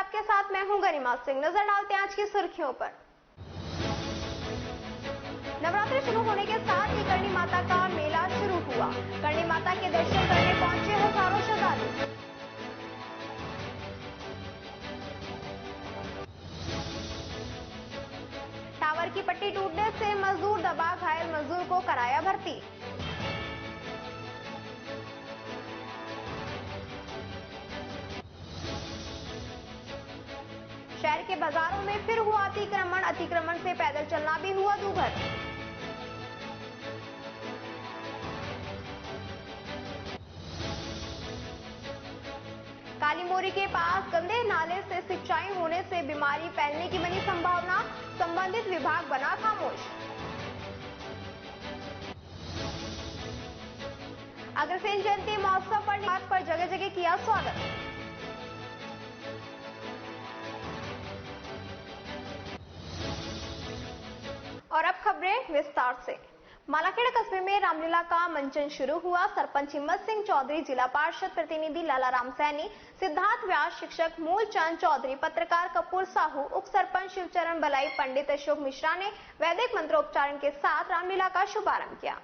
आपके साथ मैं हूं गरिमा सिंह। नजर डालते हैं आज की सुर्खियों पर। नवरात्रि शुरू होने के साथ ही करणी माता का मेला शुरू हुआ। करणी माता के दर्शन करने पहुंचे हजारों श्रद्धालु। टावर की पट्टी टूटने से मजदूर दबा, घायल मजदूर को कराया भर्ती। शहर के बाजारों में फिर हुआ अतिक्रमण से पैदल चलना भी हुआ दूभर। काली मोरी के पास गंदे नाले से सिंचाई होने से बीमारी फैलने की बनी संभावना, संबंधित विभाग बना खामोश। अग्रसेन जयंती महोत्सव पर जगह जगह किया स्वागत। और अब खबरें विस्तार से। मालाखेड़ा कस्बे में रामलीला का मंचन शुरू हुआ। सरपंच हिम्मत सिंह चौधरी, जिला पार्षद प्रतिनिधि लालाराम सैनी, सिद्धार्थ व्यास, शिक्षक मूलचंद चौधरी, पत्रकार कपूर साहू, उप सरपंच शिवचरण बलाई, पंडित अशोक मिश्रा ने वैदिक मंत्रोच्चारण के साथ रामलीला का शुभारंभ किया।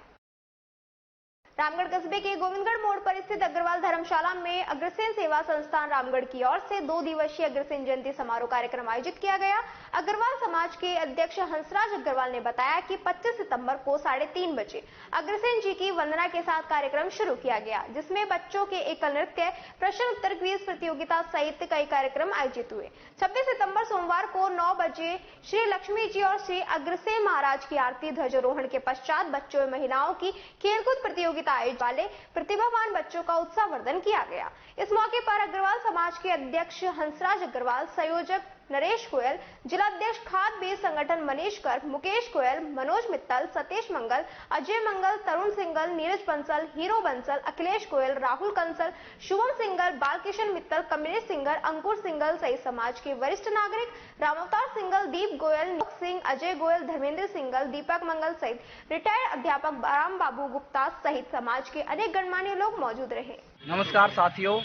रामगढ़ कस्बे के गोविंदगढ़ मोड़ पर स्थित अग्रवाल धर्मशाला में अग्रसेन सेवा संस्थान रामगढ़ की ओर से 2 दिवसीय अग्रसेन जयंती समारोह कार्यक्रम आयोजित किया गया। अग्रवाल समाज के अध्यक्ष हंसराज अग्रवाल ने बताया कि 25 सितंबर को 3:30 बजे अग्रसेन जी की वंदना के साथ कार्यक्रम शुरू किया गया, जिसमें बच्चों के एकल नृत्य, प्रश्न उत्तर क्विज प्रतियोगिता सहित कई कार्यक्रम आयोजित हुए। 26 सितंबर सोमवार को 9 बजे श्री लक्ष्मी जी और श्री अग्रसेन महाराज की आरती, ध्वजारोहण के पश्चात बच्चों और महिलाओं की खेलकूद प्रतियोगिता वाले प्रतिभावान बच्चों का उत्साहवर्धन किया गया। इस मौके पर अग्रवाल समाज के अध्यक्ष हंसराज अग्रवाल, संयोजक नरेश गोयल, जिलाध्यक्ष खाद बीज संगठन मनीष गर्ग, मुकेश गोयल, मनोज मित्तल, सतीश मंगल, अजय मंगल, तरुण सिंगल, नीरज बंसल, हीरो बंसल, अखिलेश गोयल, राहुल कंसल, शुभम सिंगल, बालकिशन मित्तल, कमलेश सिंगल, अंकुर सिंगल सहित समाज के वरिष्ठ नागरिक, रामअवतार सिंगल, दीप गोयल, नुक सिंह, अजय गोयल, धर्मेंद्र सिंगल, दीपक मंगल सहित रिटायर्ड अध्यापक राम बाबू गुप्ता सहित समाज के अनेक गणमान्य लोग मौजूद रहे। नमस्कार साथियों,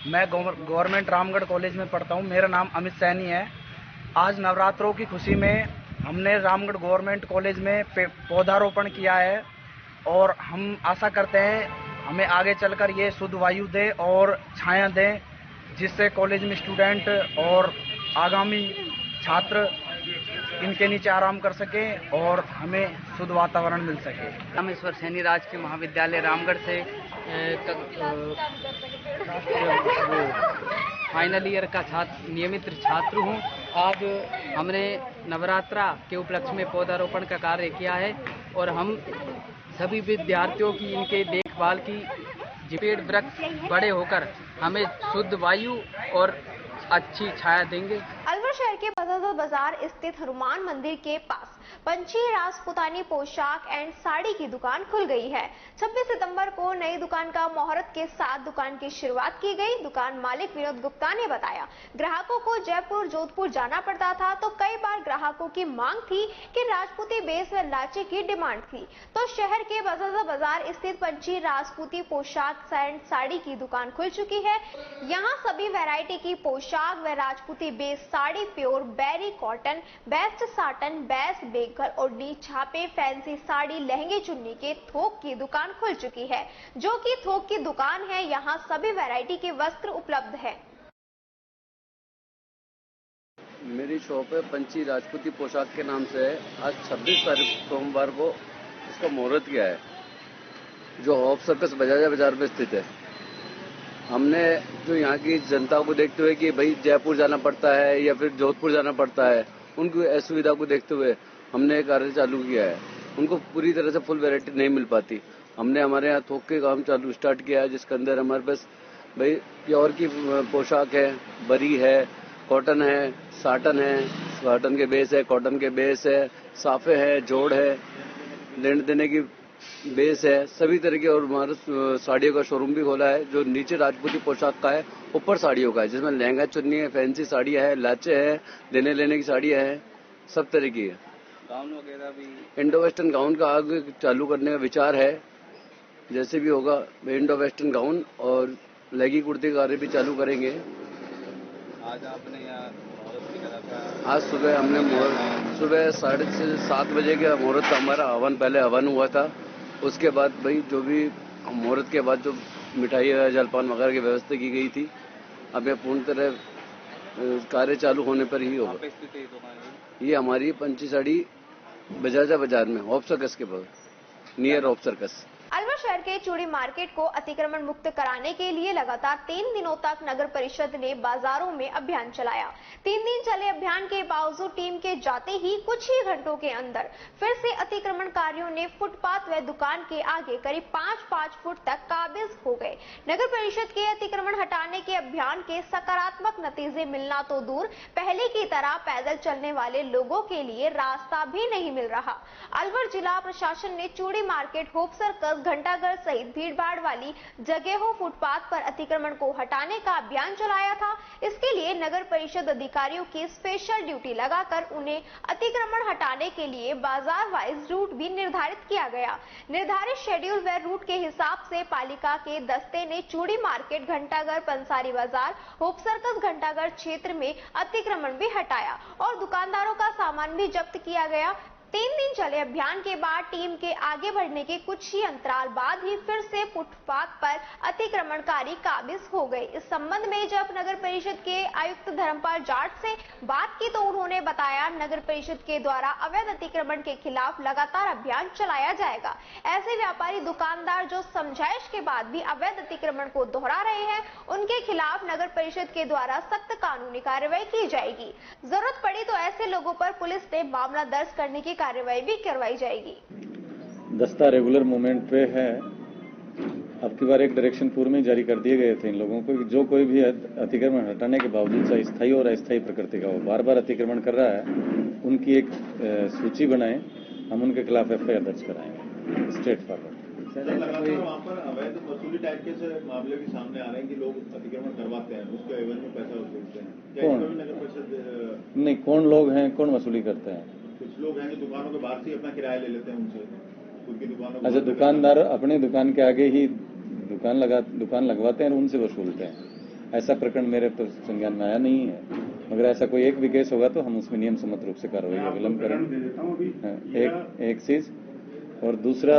मैं गवर्नमेंट रामगढ़ कॉलेज में पढ़ता हूँ। मेरा नाम अमित सैनी है। आज नवरात्रों की खुशी में हमने रामगढ़ गवर्नमेंट कॉलेज में पौधारोपण किया है और हम आशा करते हैं हमें आगे चलकर ये शुद्ध वायु दे और छाया दें, जिससे कॉलेज में स्टूडेंट और आगामी छात्र इनके नीचे आराम कर सकें और हमें शुद्ध वातावरण मिल सके। रामेश्वर सैनी राजकीय महाविद्यालय रामगढ़ से फाइनल ईयर का नियमित छात्र हूँ। आज हमने नवरात्रा के उपलक्ष्य में पौधारोपण का कार्य किया है और हम सभी विद्यार्थियों की इनके देखभाल की, पेड़ वृक्ष बड़े होकर हमें शुद्ध वायु और अच्छी छाया देंगे। अलवर शहर के बाजार स्थित हनुमान मंदिर के पास पंची राजपूतानी पोशाक एंड साड़ी की दुकान खुल गई है। 26 सितंबर को नई दुकान का मुहूर्त के साथ दुकान की शुरुआत की गई। दुकान मालिक विनोद गुप्ता ने बताया, ग्राहकों को जयपुर, जोधपुर जाना पड़ता था, तो कई बार ग्राहकों की मांग थी कि राजपूती बेस व लाचे की डिमांड थी, तो शहर के बाजार स्थित पंची राजपूती पोशाक एंड साड़ी की दुकान खुल चुकी है। यहाँ सभी वैरायटी की पोशाक व Rajputi base sari, pure berry cotton, best satin, best baker, ओढ़नी, छापे, फैंसी साड़ी, लहंगे, चुन्नी के थोक की दुकान खुल चुकी है, जो कि थोक की दुकान है। यहाँ सभी वैरायटी के वस्त्र उपलब्ध है। मेरी शॉप है पंची राजपूती पोशाक के नाम से है। आज 26 तारीख सोमवार को इसका मुहूर्त किया है, जो हॉप सर्कस बजाजा बाजार में स्थित है। हमने जो यहाँ की जनता को देखते हुए कि भाई जयपुर जाना पड़ता है या फिर जोधपुर जाना पड़ता है, उनकी असुविधा को देखते हुए हमने एक कार्य चालू किया है। उनको पूरी तरह से फुल वैरायटी नहीं मिल पाती। हमने हमारे यहाँ थोक के काम स्टार्ट किया है, जिसके अंदर हमारे पास भाई प्योर की पोशाक है, बरी है, कॉटन है, साटन है, साटन के बेस है, कॉटन के बेस है, साफे है, जोड़ है, लेने देने की बेस है, सभी तरह के। और हमारे साड़ियों का शोरूम भी खोला है, जो नीचे राजपूती पोशाक का है, ऊपर साड़ियों का है, जिसमें लहंगा चुन्नी है, फैंसी साड़ियाँ है, लाचे है, देने लेने की साड़ियाँ हैं, सब तरह की है। गाउन वगैरह भी, इंडो वेस्टर्न गाउन का आगे चालू करने का विचार है। जैसे भी होगा इंडो वेस्टर्न गाउन और लेगी कुर्ती का कार्य भी चालू करेंगे। आज आपने यहाँ मुहूर्त की तरफ का आज सुबह हमने सुबह 6:30-7 बजे का मुहूर्त का हमारा पहले हवन हुआ था। उसके बाद भाई जो भी मुहूर्त के बाद जो मिठाई जलपान वगैरह की व्यवस्था की गई थी, अब यह पूर्ण तरह कार्य चालू होने पर ही होगा। स्थिति है दुकान ये हमारी पंचीसाड़ी बजाजा बाजार में हॉप सर्कस के पास, नियर हॉप सर्कस। अलवर शहर के चूड़ी मार्केट को अतिक्रमण मुक्त कराने के लिए लगातार 3 दिनों तक नगर परिषद ने बाजारों में अभियान चलाया। 3 दिन चले अभियान के बावजूद टीम के जाते ही कुछ ही घंटों के अंदर फिर से अतिक्रमणकारियों ने फुटपाथ व दुकान के आगे करीब 5-5 फुट तक काबिज हो गए। नगर परिषद के अतिक्रमण हटाने के अभियान के सकारात्मक नतीजे मिलना तो दूर, पहले की तरह पैदल चलने वाले लोगों के लिए रास्ता भी नहीं मिल रहा। अलवर जिला प्रशासन ने चूड़ी मार्केट, होप सर्कस, घंटाघर सहित भीड़भाड़ वाली जगहों फुटपाथ पर अतिक्रमण को हटाने का अभियान चलाया था। इसके लिए नगर परिषद अधिकारियों की स्पेशल ड्यूटी लगाकर उन्हें अतिक्रमण हटाने के लिए बाजार वाइज रूट भी निर्धारित किया गया। निर्धारित शेड्यूल व रूट के हिसाब से पालिका के दस्ते ने चूड़ी मार्केट, घंटाघर, पंसारी बाजार, होप सर्कस, घंटाघर क्षेत्र में अतिक्रमण भी हटाया और दुकानदारों का सामान भी जब्त किया गया। 3 दिन चले अभियान के बाद टीम के आगे बढ़ने के कुछ ही अंतराल बाद ही फिर से फुटपाथ पर अतिक्रमणकारी काबिज हो गए। इस संबंध में जब नगर परिषद के आयुक्त धर्मपाल जाट से बात की तो उन्होंने बताया, नगर परिषद के द्वारा अवैध अतिक्रमण के खिलाफ लगातार अभियान चलाया जाएगा। ऐसे व्यापारी दुकानदार जो समझाइश के बाद भी अवैध अतिक्रमण को दोहरा रहे हैं, उनके खिलाफ नगर परिषद के द्वारा सख्त कानूनी कार्रवाई की जाएगी। जरूरत पड़ी तो ऐसे लोगों पर पुलिस ने मामला दर्ज करने की कार्रवाई भी करवाई जाएगी। दस्ता रेगुलर मूवमेंट पे है। अब की बार एक डायरेक्शन पूर्व में जारी कर दिए गए थे इन लोगों को, जो कोई भी अतिक्रमण हटाने के बावजूद चाहे स्थायी और अस्थायी प्रकृति का हो, बार बार अतिक्रमण कर रहा है, उनकी एक सूची बनाएं, हम उनके खिलाफ एफआईआर दर्ज कराएंगे स्ट्रेट फॉरवर्ड। वहाँ पर अवैध वसूली टाइप के मामले भी सामने आ रहे हैं कि लोग अतिक्रमण करवाते हैं, उसके एवज में पैसा वसूलते हैं। कौन? नगर परिषद नहीं, कौन लोग हैं, कौन वसूली करते हैं? कुछ लोग हैं जो दुकानों के बाहर से अपना किराया ले लेते हैं उनसे, उनकी दुकानों। अच्छा, दुकानदार अपनी दुकान के आगे ही दुकान लगवाते हैं और उनसे वसूलते हैं। ऐसा प्रकरण मेरे तो संज्ञान में आया नहीं है, मगर ऐसा कोई एक भी केस होगा तो हम उसमें नियम सम्मत रूप से कार्रवाई अवलंबन करेंगे। एक चीज और दूसरा,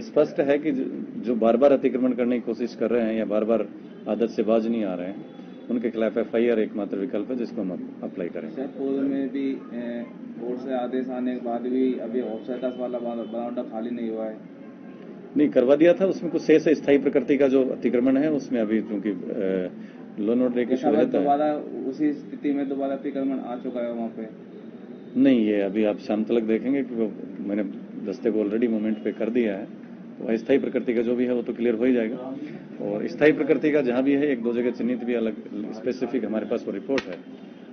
स्पष्ट है कि जो बार बार अतिक्रमण करने की कोशिश कर रहे हैं या बार बार आदत से बाज नहीं आ रहे हैं, उनके खिलाफ एफआईआर एकमात्र विकल्प है जिसको हम अप्लाई करेंगे। पूर्व में भी कोर्ट से आदेश आने के बाद भी अभी ऑफसेटस वाला बाउंडा खाली नहीं हुआ है। नहीं, करवा दिया था, उसमें कुछ शेष स्थायी प्रकृति का जो अतिक्रमण है उसमें अभी क्योंकि लोन ऑर्डर की इशू रहता है, उसी स्थिति में दोबारा अतिक्रमण आ चुका है वहाँ पे। नहीं, ये अभी आप शाम तक देखेंगे कि वो मैंने दस्ते को ऑलरेडी मूवमेंट पे कर दिया है, तो अस्थायी प्रकृति का जो भी है वो तो क्लियर हो ही जाएगा। और स्थायी प्रकृति का जहां भी है, 1-2 जगह चिन्हित भी अलग स्पेसिफिक हमारे पास वो रिपोर्ट है,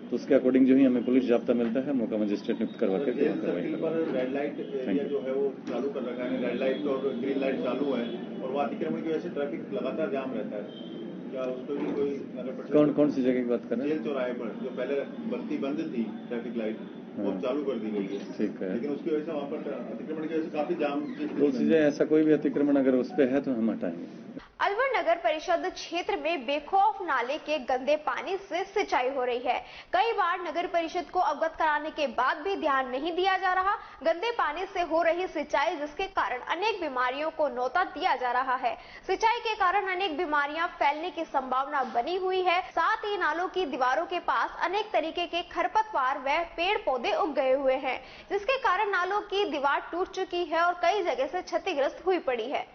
तो उसके अकॉर्डिंग जो ही हमें पुलिस जाब्ता मिलता है, मौका मजिस्ट्रेट नियुक्त करवा के रेड लाइट एरिया जो है वो चालू कर रखा है, रेड लाइट और ग्रीन लाइट चालू है और वो अतिक्रमण की वजह से ट्रैफिक लगातार जाम रहता है। क्या उसको भी कोई नगर परिषद कौन सी जगह की बात कर रहे हैं? जेल चौराहे पर जो पहले बत्ती बंद थी ट्रैफिक लाइट, वो चालू कर दी गई है। ठीक है, लेकिन उसकी वजह से वहाँ पर अतिक्रमण की वजह से काफी जाम। दो चीजें, ऐसा कोई भी अतिक्रमण अगर उस पर है तो हम हटाएंगे। अलवर नगर परिषद क्षेत्र में बेखौफ नाले के गंदे पानी से सिंचाई हो रही है। कई बार नगर परिषद को अवगत कराने के बाद भी ध्यान नहीं दिया जा रहा। गंदे पानी से हो रही सिंचाई जिसके कारण अनेक बीमारियों को न्योता दिया जा रहा है। सिंचाई के कारण अनेक बीमारियां फैलने की संभावना बनी हुई है। साथ ही नालों की दीवारों के पास अनेक तरीके के खरपतवार व पेड़ पौधे उग गए हुए हैं, जिसके कारण नालों की दीवार टूट चुकी है और कई जगह से क्षतिग्रस्त हुई पड़ी है।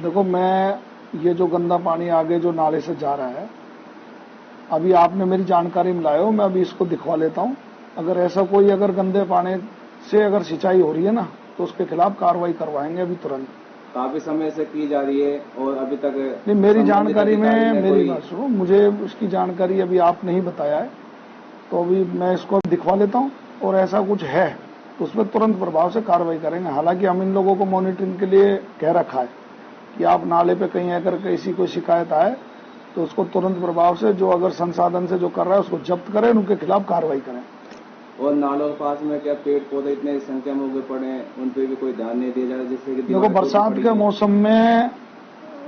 देखो, मैं ये जो गंदा पानी आगे जो नाले से जा रहा है, अभी आपने मेरी जानकारी में लाए हो, मैं अभी इसको दिखवा लेता हूँ। अगर ऐसा कोई अगर गंदे पानी से अगर सिंचाई हो रही है ना, तो उसके खिलाफ कार्रवाई करवाएंगे अभी तुरंत। काफी समय से की जा रही है और अभी तक नहीं, मेरी जानकारी में मेरी बात सुनो, मुझे उसकी जानकारी अभी आप नहीं बताया है, तो अभी मैं इसको दिखवा लेता हूँ और ऐसा कुछ है तो उस पर तुरंत प्रभाव से कार्रवाई करेंगे। हालांकि हम इन लोगों को मॉनिटरिंग के लिए कह रखा है कि आप नाले पे कहीं अगर किसी को शिकायत आए तो उसको तुरंत प्रभाव से जो अगर संसाधन से जो कर रहा है उसको जब्त करें, उनके खिलाफ कार्रवाई करें। और नालों के पास में क्या पेड़ पौधे इतने संख्या में उगे पड़े हैं, उन पे भी कोई ध्यान नहीं दिया जा रहा, जिससे कि देखो, बरसात के मौसम में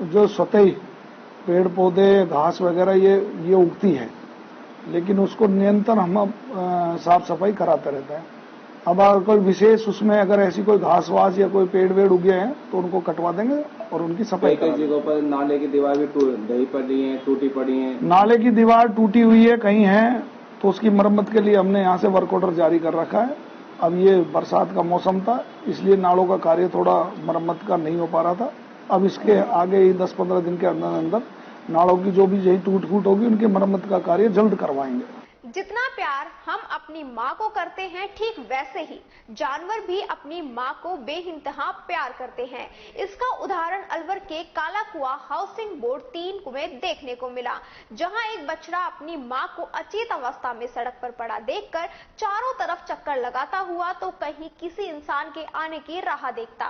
जो स्वतः पेड़ पौधे घास वगैरह ये उगती है, लेकिन उसको निरंतर हम साफ सफाई कराते रहते हैं। अब अगर कोई विशेष उसमें अगर ऐसी कोई घास वास या कोई पेड़ वेड़ उगे हैं तो उनको कटवा देंगे और उनकी सफाई कई जगहों पर नाले की दीवार भी ढही पड़ी है, टूटी पड़ी है। नाले की दीवार टूटी हुई है, कहीं है, तो उसकी मरम्मत के लिए हमने यहाँ से वर्क ऑर्डर जारी कर रखा है। अब ये बरसात का मौसम था, इसलिए नालों का कार्य थोड़ा मरम्मत का नहीं हो पा रहा था। अब इसके आगे ही 10-15 दिन के अंदर अंदर नालों की जो भी यही टूट फूट होगी उनकी मरम्मत का कार्य जल्द करवाएंगे। जितना प्यार हम अपनी माँ को करते हैं, ठीक वैसे ही जानवर भी अपनी माँ को बेइंतहा प्यार करते हैं। इसका उदाहरण अलवर के काला कुआ हाउसिंग बोर्ड 3 में देखने को मिला, जहां एक बछड़ा अपनी माँ को अचेत अवस्था में सड़क पर पड़ा देखकर चारों तरफ चक्कर लगाता हुआ तो कहीं किसी इंसान के आने की राह देखता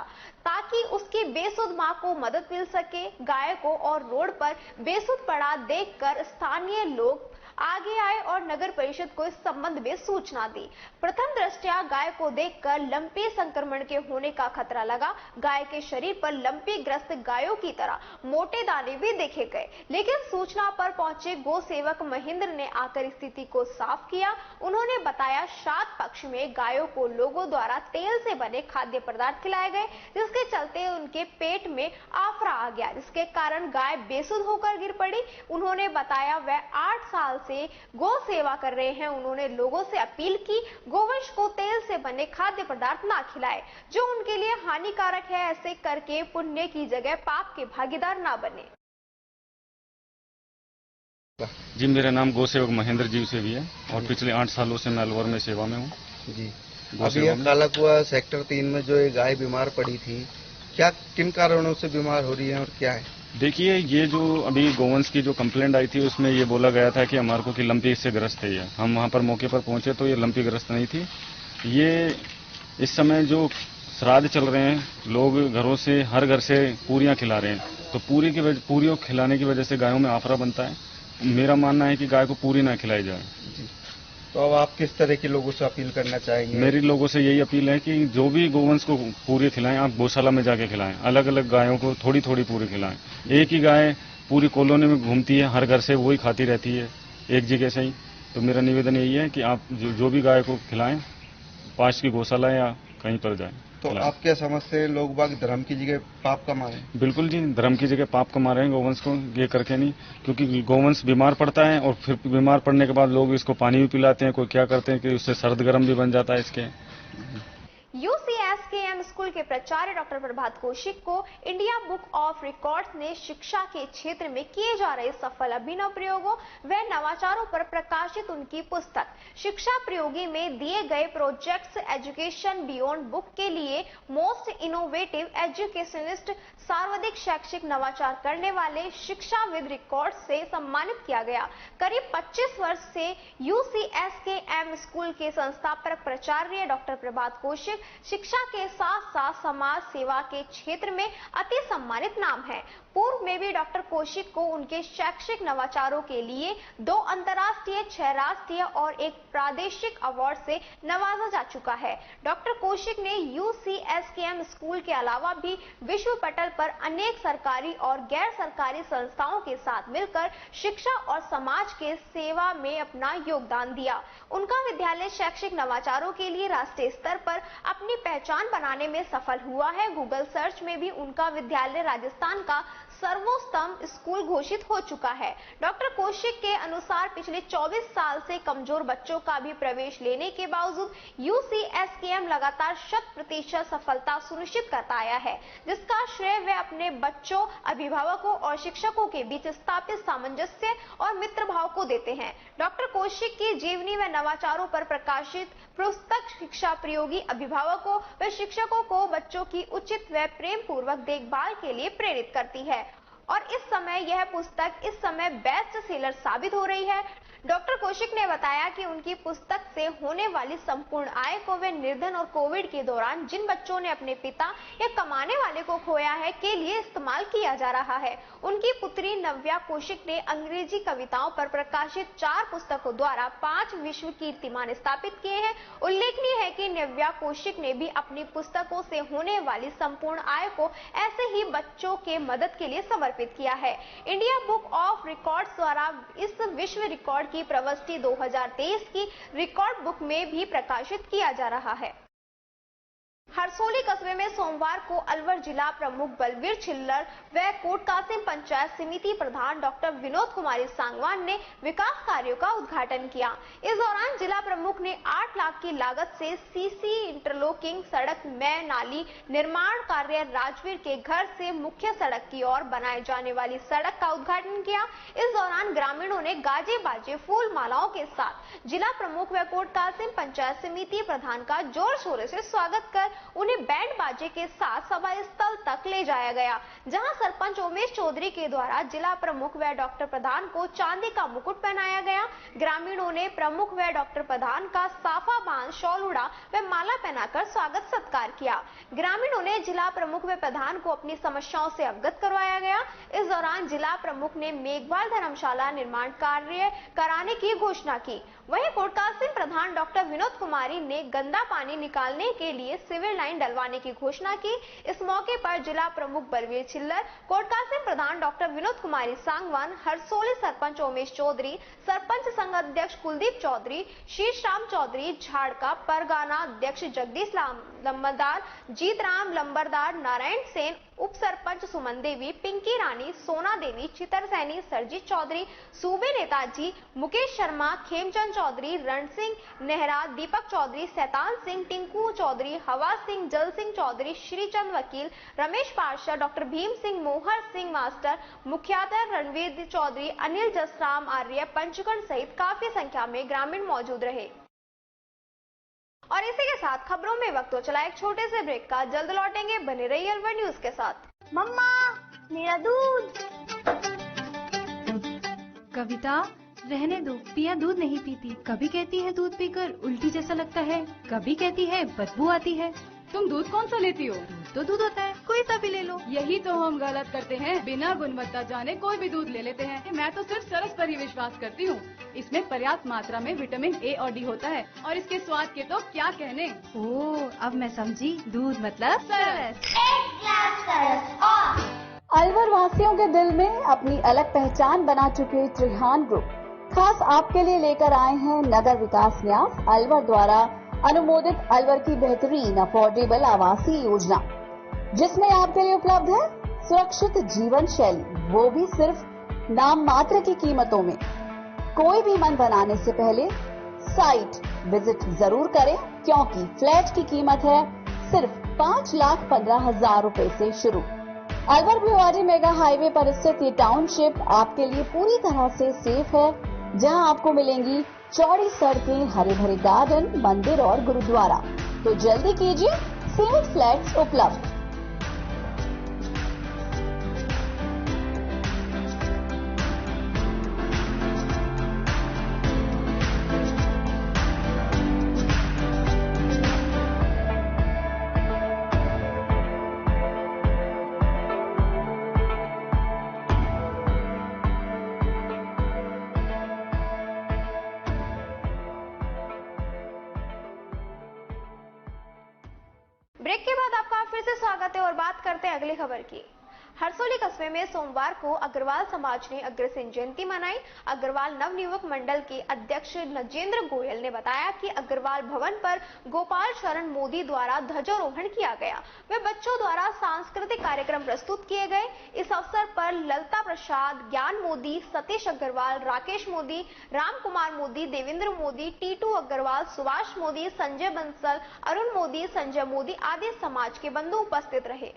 ताकि उसकी बेसुध माँ को मदद मिल सके। गाय को और रोड पर बेसुध पड़ा देखकर स्थानीय लोग आगे आए और नगर परिषद को इस संबंध में सूचना दी। प्रथम दृष्टया गाय को देखकर लंपी संक्रमण के होने का खतरा लगा। गाय के शरीर पर लंपी ग्रस्त गायों की तरह मोटे दाने भी देखे गए, लेकिन सूचना पर पहुंचे गो सेवक महेंद्र ने आकर स्थिति को साफ किया। उन्होंने बताया श्राद्ध पक्ष में गायों को लोगों द्वारा तेल से बने खाद्य पदार्थ खिलाए गए, जिसके चलते उनके पेट में आफरा आ गया, जिसके कारण गाय बेसुध होकर गिर पड़ी। उन्होंने बताया वह 8 साल से गो सेवा कर रहे हैं। उन्होंने लोगों से अपील की गोवंश को तेल से बने खाद्य पदार्थ ना खिलाए जो उनके लिए हानिकारक है। ऐसे करके पुण्य की जगह पाप के भागीदार ना बने। जी, मेरा नाम गो सेवक महेंद्र जी से भी है और पिछले 8 सालों से मैं अलवर में सेवा में हूँ। जी, अभी यह काला कुआ सेक्टर 3 में जो ये गाय बीमार पड़ी थी, क्या किन कारणों से बीमार हो रही है और क्या है? देखिए, ये जो अभी गोवंश की जो कंप्लेंट आई थी उसमें ये बोला गया था कि हमारे को कि लंपी इससे ग्रस्त है। हम वहाँ पर मौके पर पहुंचे तो ये लंपी ग्रस्त नहीं थी। ये इस समय जो श्राद्ध चल रहे हैं, लोग घरों से हर घर से पूरियां खिला रहे हैं, तो पूरियों खिलाने की वजह से गायों में आफरा बनता है। मेरा मानना है कि गाय को पूरी ना खिलाई जाए। तो अब आप किस तरह के लोगों से अपील करना चाहेंगे? मेरी लोगों से यही अपील है कि जो भी गोवंश को पूरी खिलाएं, आप गौशाला में जाके खिलाएं। अलग अलग गायों को थोड़ी थोड़ी पूरी खिलाएं। एक ही गाय पूरी कॉलोनी में घूमती है, हर घर से वही खाती रहती है एक जगह से ही। तो मेरा निवेदन यही है कि आप जो भी गाय को खिलाएं, पास की गौशाला या कहीं पर जाएं। तो आप क्या समझते हैं, लोग बाग धर्म की जगह पाप कमा रहे हैं? बिल्कुल जी, धर्म की जगह पाप कमा रहे हैं गोवंश को ये करके नहीं, क्योंकि गोवंश बीमार पड़ता है और फिर बीमार पड़ने के बाद लोग इसको पानी भी पिलाते हैं। कोई क्या करते हैं कि उससे सर्द गर्म भी बन जाता है इसके। UCSKM स्कूल के प्राचार्य डॉक्टर प्रभात कौशिक को इंडिया बुक ऑफ रिकॉर्ड्स ने शिक्षा के क्षेत्र में किए जा रहे सफल अभिनव प्रयोगों व नवाचारों पर प्रकाशित उनकी पुस्तक शिक्षा प्रयोगी में दिए गए प्रोजेक्ट्स एजुकेशन बियॉन्ड बुक के लिए मोस्ट इनोवेटिव एजुकेशनिस्ट, सर्वाधिक शैक्षिक नवाचार करने वाले शिक्षाविद रिकॉर्ड से सम्मानित किया गया। करीब 25 वर्ष से UCSKM स्कूल के संस्थापक प्राचार्य डॉक्टर प्रभात कौशिक शिक्षा के साथ साथ समाज सेवा के क्षेत्र में अति सम्मानित नाम है। पूर्व में भी डॉक्टर कौशिक को उनके शैक्षिक नवाचारों के लिए 2 अंतर्राष्ट्रीय, 6 राष्ट्रीय और 1 प्रादेशिक अवार्ड से नवाजा जा चुका है। डॉक्टर कौशिक ने UCSKM स्कूल के अलावा भी विश्व पटल पर अनेक सरकारी और गैर सरकारी संस्थाओं के साथ मिलकर शिक्षा और समाज के सेवा में अपना योगदान दिया। उनका विद्यालय शैक्षिक नवाचारों के लिए राष्ट्रीय स्तर पर अपनी पहचान बनाने में सफल हुआ है। गूगल सर्च में भी उनका विद्यालय राजस्थान का सर्वोत्तम स्कूल घोषित हो चुका है। डॉक्टर कौशिक के अनुसार पिछले 24 साल से कमजोर बच्चों का भी प्रवेश लेने के बावजूद UCSKM लगातार 100% सफलता सुनिश्चित करता आया है, जिसका श्रेय वे अपने बच्चों, अभिभावकों और शिक्षकों के बीच स्थापित सामंजस्य और मित्र भाव को देते हैं। डॉक्टर कौशिक की जीवनी व नवाचारों पर प्रकाशित पुस्तक शिक्षा प्रयोगी अभिभावकों व शिक्षकों को बच्चों की उचित व प्रेम पूर्वक देखभाल के लिए प्रेरित करती है और इस समय यह पुस्तक इस समय बेस्ट सेलर साबित हो रही है। डॉक्टर कौशिक ने बताया कि उनकी पुस्तक से होने वाली संपूर्ण आय को वे निर्धन और कोविड के दौरान जिन बच्चों ने अपने पिता या कमाने वाले को खोया है के लिए इस्तेमाल किया जा रहा है। उनकी पुत्री नव्या कौशिक ने अंग्रेजी कविताओं पर प्रकाशित 4 पुस्तकों द्वारा 5 विश्व कीर्तिमान स्थापित किए हैं। उल्लेखनीय है कि नव्या कौशिक ने भी अपनी पुस्तकों से होने वाली संपूर्ण आय को ऐसे ही बच्चों के मदद के लिए समर्पित किया है। इंडिया बुक ऑफ रिकॉर्ड्स द्वारा इस विश्व रिकॉर्ड की प्रवृत्ति 2023 की रिकॉर्ड बुक में भी प्रकाशित किया जा रहा है। हरसोली कस्बे में सोमवार को अलवर जिला प्रमुख बलवीर छिल्लर व कोटकासिम पंचायत समिति प्रधान डॉक्टर विनोद कुमारी सांगवान ने विकास कार्यों का उद्घाटन किया। इस दौरान जिला प्रमुख ने 8 लाख की लागत से सीसी इंटरलॉकिंग सड़क में नाली निर्माण कार्य, राजवीर के घर से मुख्य सड़क की ओर बनाए जाने वाली सड़क का उद्घाटन किया। इस दौरान ग्रामीणों ने गाजे बाजे फूल मालाओं के साथ जिला प्रमुख व कोटकासिम पंचायत समिति प्रधान का जोर शोर से स्वागत कर उन्हें बैंड बाजे के साथ सभा स्थल तक ले जाया गया, जहां सरपंच उमेश चौधरी के द्वारा जिला प्रमुख व डॉक्टर प्रधान को चांदी का मुकुट पहनाया गया। ग्रामीणों ने प्रमुख व डॉक्टर प्रधान का साफा बांध, शॉल उड़ा व माला पहनाकर स्वागत सत्कार किया। ग्रामीणों ने जिला प्रमुख व प्रधान को अपनी समस्याओं से अवगत करवाया गया। इस दौरान जिला प्रमुख ने मेघवाल धर्मशाला निर्माण कार्य कराने की घोषणा की। वहीं कोटकासिम प्रधान डॉक्टर विनोद कुमारी ने गंदा पानी निकालने के लिए सीवर लाइन डलवाने की घोषणा की। इस मौके पर जिला प्रमुख बलवीर छिल्लर, कोटकासिम प्रधान डॉक्टर विनोद कुमारी सांगवान, हरसोली सरपंच उमेश चौधरी, सरपंच संघ अध्यक्ष कुलदीप चौधरी, शीश राम चौधरी, झाड़का परगाना अध्यक्ष जगदीश लंबरदार, जीत राम लंबरदार, नारायण सेन, उप सरपंच सुमन देवी, पिंकी रानी, सोना देवी, चितर सैनी, सरजीत चौधरी, सूबे नेताजी मुकेश शर्मा, खेमचंद चौधरी, रण सिंह नेहरा, दीपक चौधरी, सैतान सिंह, टिंकू चौधरी, हवा सिंह, जल सिंह चौधरी, श्रीचंद वकील, रमेश पार्षद, डॉक्टर भीम सिंह, मोहर सिंह मास्टर, मुख्याधर रणवीर चौधरी, अनिल जसराम आर्य, पंचगण सहित काफी संख्या में ग्रामीण मौजूद रहे। और इसी के साथ खबरों में वक्त हो चला एक छोटे से ब्रेक का। जल्द लौटेंगे, बने रहिए अलवर न्यूज के साथ। मम्मा मेरा दूध। कविता रहने दो, पिया दूध नहीं पीती। कभी कहती है दूध पीकर उल्टी जैसा लगता है, कभी कहती है बदबू आती है। तुम दूध कौन सा लेती हो? तो दूध होता है, कोई सा भी ले लो। यही तो हम गलत करते हैं, बिना गुणवत्ता जाने कोई भी दूध ले लेते हैं। मैं तो सिर्फ सरस पर ही विश्वास करती हूँ। इसमें पर्याप्त मात्रा में विटामिन ए और डी होता है और इसके स्वाद के तो क्या कहने। ओह, अब मैं समझी, दूध मतलब सरस। अलवर वासियों के दिल में अपनी अलग पहचान बना चुके त्रिहान ग्रुप खास आपके लिए लेकर आए हैं नगर विकास न्यास अलवर द्वारा अनुमोदित अलवर की बेहतरीन अफोर्डेबल आवासीय योजना, जिसमें आपके लिए उपलब्ध है सुरक्षित जीवन शैली, वो भी सिर्फ नाम मात्र की कीमतों में। कोई भी मन बनाने से पहले साइट विजिट जरूर करें, क्योंकि फ्लैट की कीमत है सिर्फ 5,15,000 रुपए से शुरू। अलवर भिवाड़ी मेगा हाईवे पर स्थित ये टाउनशिप आपके लिए पूरी तरह से सेफ है, जहां आपको मिलेंगी चौड़ी सड़कें, हरे भरे गार्डन, मंदिर और गुरुद्वारा। तो जल्दी कीजिए, सेफ फ्लैट्स उपलब्ध। ब्रेक के बाद आपका फिर से स्वागत है और बात करते हैं अगली खबर की। हरसोली कस्बे में सोमवार को अग्रवाल समाज ने अग्रसेन जयंती मनाई। अग्रवाल नवनियुक्त मंडल के अध्यक्ष नजेंद्र गोयल ने बताया कि अग्रवाल भवन पर गोपाल शरण मोदी द्वारा ध्वजारोहण किया गया। वे बच्चों द्वारा सांस्कृतिक कार्यक्रम प्रस्तुत किए गए। इस अवसर पर ललिता प्रसाद, ज्ञान मोदी, सतीश अग्रवाल, राकेश मोदी, राम कुमार मोदी, देवेंद्र मोदी, टीटू अग्रवाल, सुभाष मोदी, संजय बंसल, अरुण मोदी, संजय मोदी आदि समाज के बंधु उपस्थित रहे।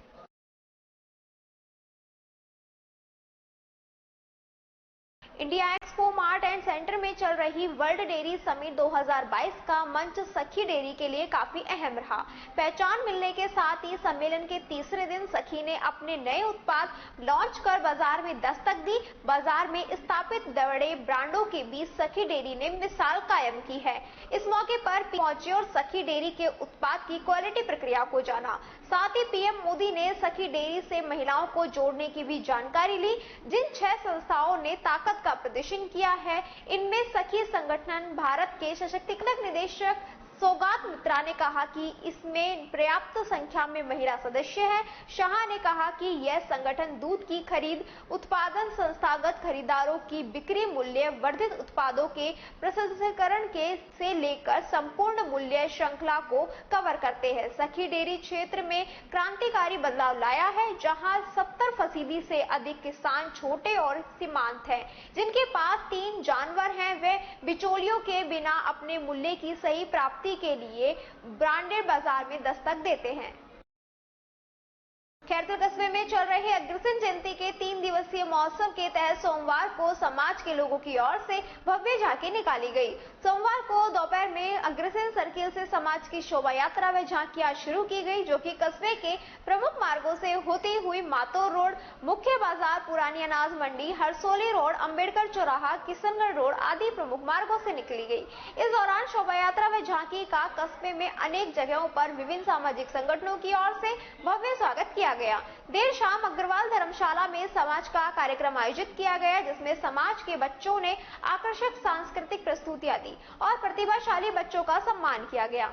India expo mart and centre में चल रही वर्ल्ड डेयरी समिट 2022 का मंच सखी डेयरी के लिए काफी अहम रहा। पहचान मिलने के साथ ही सम्मेलन के तीसरे दिन सखी ने अपने नए उत्पाद लॉन्च कर बाजार में दस्तक दी। बाजार में स्थापित बड़े ब्रांडों के बीच सखी डेयरी ने मिसाल कायम की है। इस मौके पर पहुंचे और सखी डेयरी के उत्पाद की क्वालिटी प्रक्रिया को जाना। साथ ही पीएम मोदी ने सखी डेयरी से महिलाओं को जोड़ने की भी जानकारी ली। जिन 6 संस्थाओं ने ताकत का प्रदर्शन किया है, इनमें सखी संगठन भारत के सशक्तिकरण निदेशक सौगात मित्रा ने कहा कि इसमें पर्याप्त संख्या में महिला सदस्य है। शाह ने कहा कि यह संगठन दूध की खरीद, उत्पादन, संस्थागत खरीदारों की बिक्री, मूल्य वर्धित उत्पादों के प्रसंस्करण के से लेकर संपूर्ण मूल्य श्रृंखला को कवर करते हैं। सखी डेयरी क्षेत्र में क्रांतिकारी बदलाव लाया है, जहां 70% से अधिक किसान छोटे और सीमांत हैं, जिनके पास 3 जानवर हैं। वे बिचौलियों के बिना अपने मूल्य की सही प्राप्ति के लिए ब्रांडेड बाजार में दस्तक देते हैं। खैरपुर कस्बे में चल रहे अग्रसेन जयंती के 3 दिवसीय महोत्सव के तहत सोमवार को समाज के लोगों की ओर से भव्य झांकी निकाली गई। सोमवार को दोपहर में अग्रसेन सर्किल से समाज की शोभा यात्रा व झांकियां शुरू की गई, जो कि कस्बे के प्रमुख मार्गों से होती हुई मातोर रोड, मुख्य बाजार, पुरानी अनाज मंडी, हरसोली रोड, अंबेडकर चौराहा, किशनगढ़ रोड आदि प्रमुख मार्गों से निकली गई। इस दौरान शोभा यात्रा व झांकी का कस्बे में अनेक जगहों पर विभिन्न सामाजिक संगठनों की ओर से भव्य स्वागत किया गया। देर शाम अग्रवाल धर्मशाला में समाज का कार्यक्रम आयोजित किया गया, जिसमें समाज के बच्चों ने आकर्षक सांस्कृतिक प्रस्तुतियां दी और प्रतिभाशाली बच्चों का सम्मान किया गया।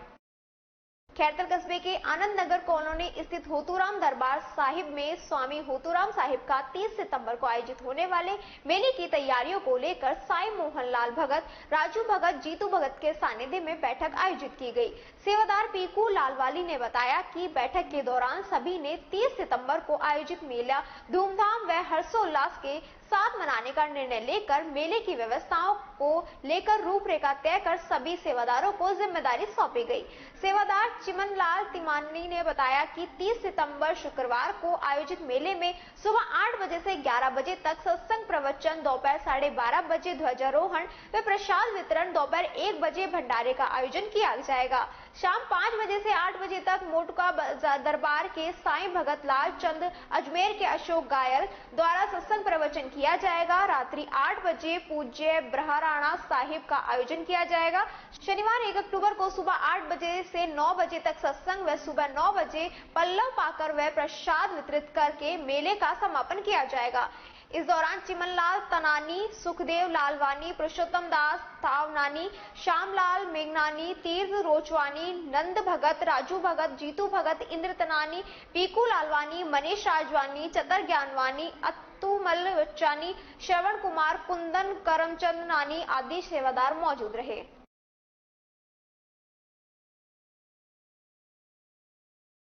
खैरतर कस्बे के आनंद नगर कॉलोनी स्थित होतूराम दरबार साहिब में स्वामी होतूराम साहिब का 30 सितंबर को आयोजित होने वाले मेले की तैयारियों को लेकर साई मोहनलाल भगत, राजू भगत, जीतू भगत के सानिध्य में बैठक आयोजित की गई। सेवादार पीकू लालवाली ने बताया कि बैठक के दौरान सभी ने 30 सितंबर को आयोजित मेला धूमधाम व हर्षोल्लास के साथ मनाने का निर्णय लेकर मेले की व्यवस्थाओं को लेकर रूपरेखा तय कर सभी सेवादारों को जिम्मेदारी सौंपी गई। सेवादार चिमनलाल तिमानी ने बताया कि 30 सितंबर शुक्रवार को आयोजित मेले में सुबह 8 बजे से 11 बजे तक सत्संग, प्रवचन, दोपहर 12:30 बजे ध्वजारोहण व प्रसाद वितरण, दोपहर 1 बजे भंडारे का आयोजन किया जाएगा। शाम 5 बजे से 8 बजे तक मोटका दरबार के साईं भगत लाल चंद, अजमेर के अशोक गायल द्वारा सत्संग प्रवचन किया जाएगा। रात्रि 8 बजे पूज्य ब्रहराणा साहिब का आयोजन किया जाएगा। शनिवार 1 अक्टूबर को सुबह 8 बजे से 9 बजे तक सत्संग व सुबह 9 बजे पल्लव पाकर व प्रसाद वितरित करके मेले का समापन किया जाएगा। इस दौरान चिमनलाल तनानी, सुखदेव लालवानी, पुरुषोत्तम दास तावनानी, श्यामलाल मेघनानी, तीर्थ रोचवानी, नंद भगत, राजू भगत, जीतू भगत, इंद्र तनानी, पीकू लालवानी, मनीष राजवानी, चतर ज्ञानवानी, अतुमल बच्चानी, श्रवण कुमार, कुंदन करमचंद नानी आदि सेवादार मौजूद रहे।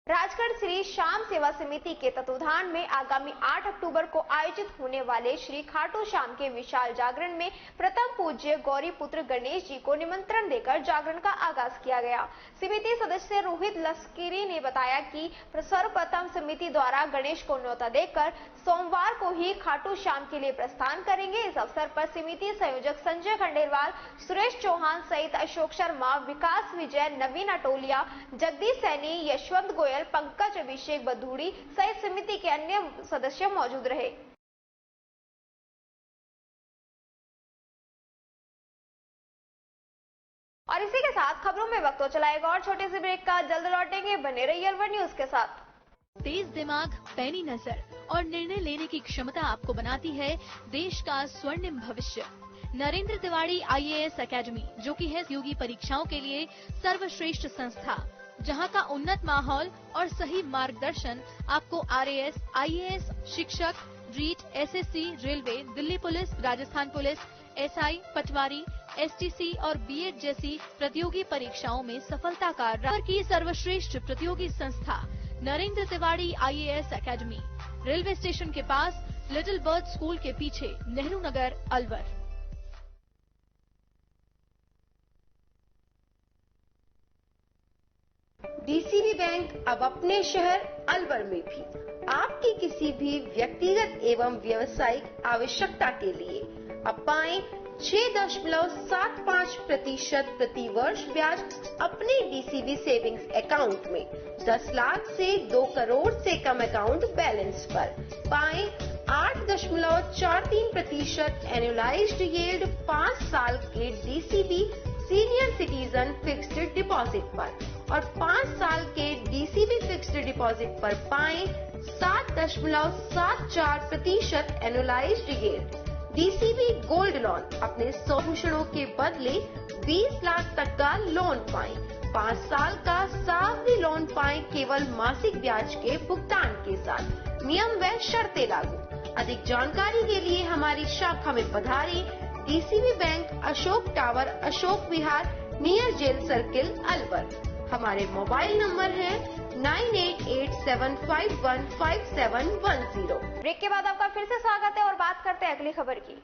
राजगढ़ श्री श्याम सेवा समिति के तत्वाधान में आगामी 8 अक्टूबर को आयोजित होने वाले श्री खाटू श्याम के विशाल जागरण में प्रथम पूज्य गौरी पुत्र गणेश जी को निमंत्रण देकर जागरण का आगाज किया गया। समिति सदस्य रोहित लस्करी ने बताया कि सर्वप्रथम समिति द्वारा गणेश को न्योता देकर सोमवार को ही खाटू श्याम के लिए प्रस्थान करेंगे। इस अवसर पर समिति संयोजक संजय खंडेलवाल, सुरेश चौहान सहित अशोक शर्मा, विकास विजय, नवीन अटोलिया, जगदीश सैनी, यशवंत गोयल, पंकज, अभिषेक बधूड़ी सहित समिति के अन्य सदस्य मौजूद रहे। और इसी के साथ खबरों में वक्त हो चलाएगा और छोटे से ब्रेक का, जल्द लौटेंगे, बने रहिए अलवर न्यूज के साथ। तेज दिमाग, पैनी नजर और निर्णय लेने की क्षमता आपको बनाती है देश का स्वर्णिम भविष्य। नरेंद्र तिवारी IAS एकेडमी, जो कि है योगी परीक्षाओं के लिए सर्वश्रेष्ठ संस्था, जहां का उन्नत माहौल और सही मार्गदर्शन आपको RAS, IAS, शिक्षक, REET, SSC, railway, Delhi police, Rajasthan police, SI, पटवारी, STC और BEd जैसी प्रतियोगी परीक्षाओं में सफलता का राह की सर्वश्रेष्ठ प्रतियोगी संस्था Narendra Tiwari IAS academy, railway station के पास, लिटिल बर्ड स्कूल के पीछे, नेहरू नगर, अलवर। DCB बैंक अब अपने शहर अलवर में भी आपकी किसी भी व्यक्तिगत एवं व्यावसायिक आवश्यकता के लिए अब पाएं 6.75% प्रति वर्ष ब्याज अपने DCB सेविंग्स अकाउंट में। 10 लाख से 2 करोड़ से कम अकाउंट बैलेंस पर पाएं 8.43% एनुअलाइज्ड यील्ड 5 साल के DCB senior citizen fixed deposit पर और 5 साल के DCB फिक्स्ड डिपॉजिट पर पाएं 7.74% annualised yield. DCB gold loan, अपने 100 भूषणों के बदले 20 लाख तक का लोन पाएं। 5 साल का सावधि लोन पाएं केवल मासिक ब्याज के भुगतान के साथ। नियम व शर्तें लागू। अधिक जानकारी के लिए हमारी शाखा में पधारें। DCB bank, Ashok tower, Ashok Vihar, near jail circle, Alwar. हमारे मोबाइल नंबर है 9887515710। ब्रेक के बाद आपका फिर से स्वागत है और बात करते हैं अगली खबर की।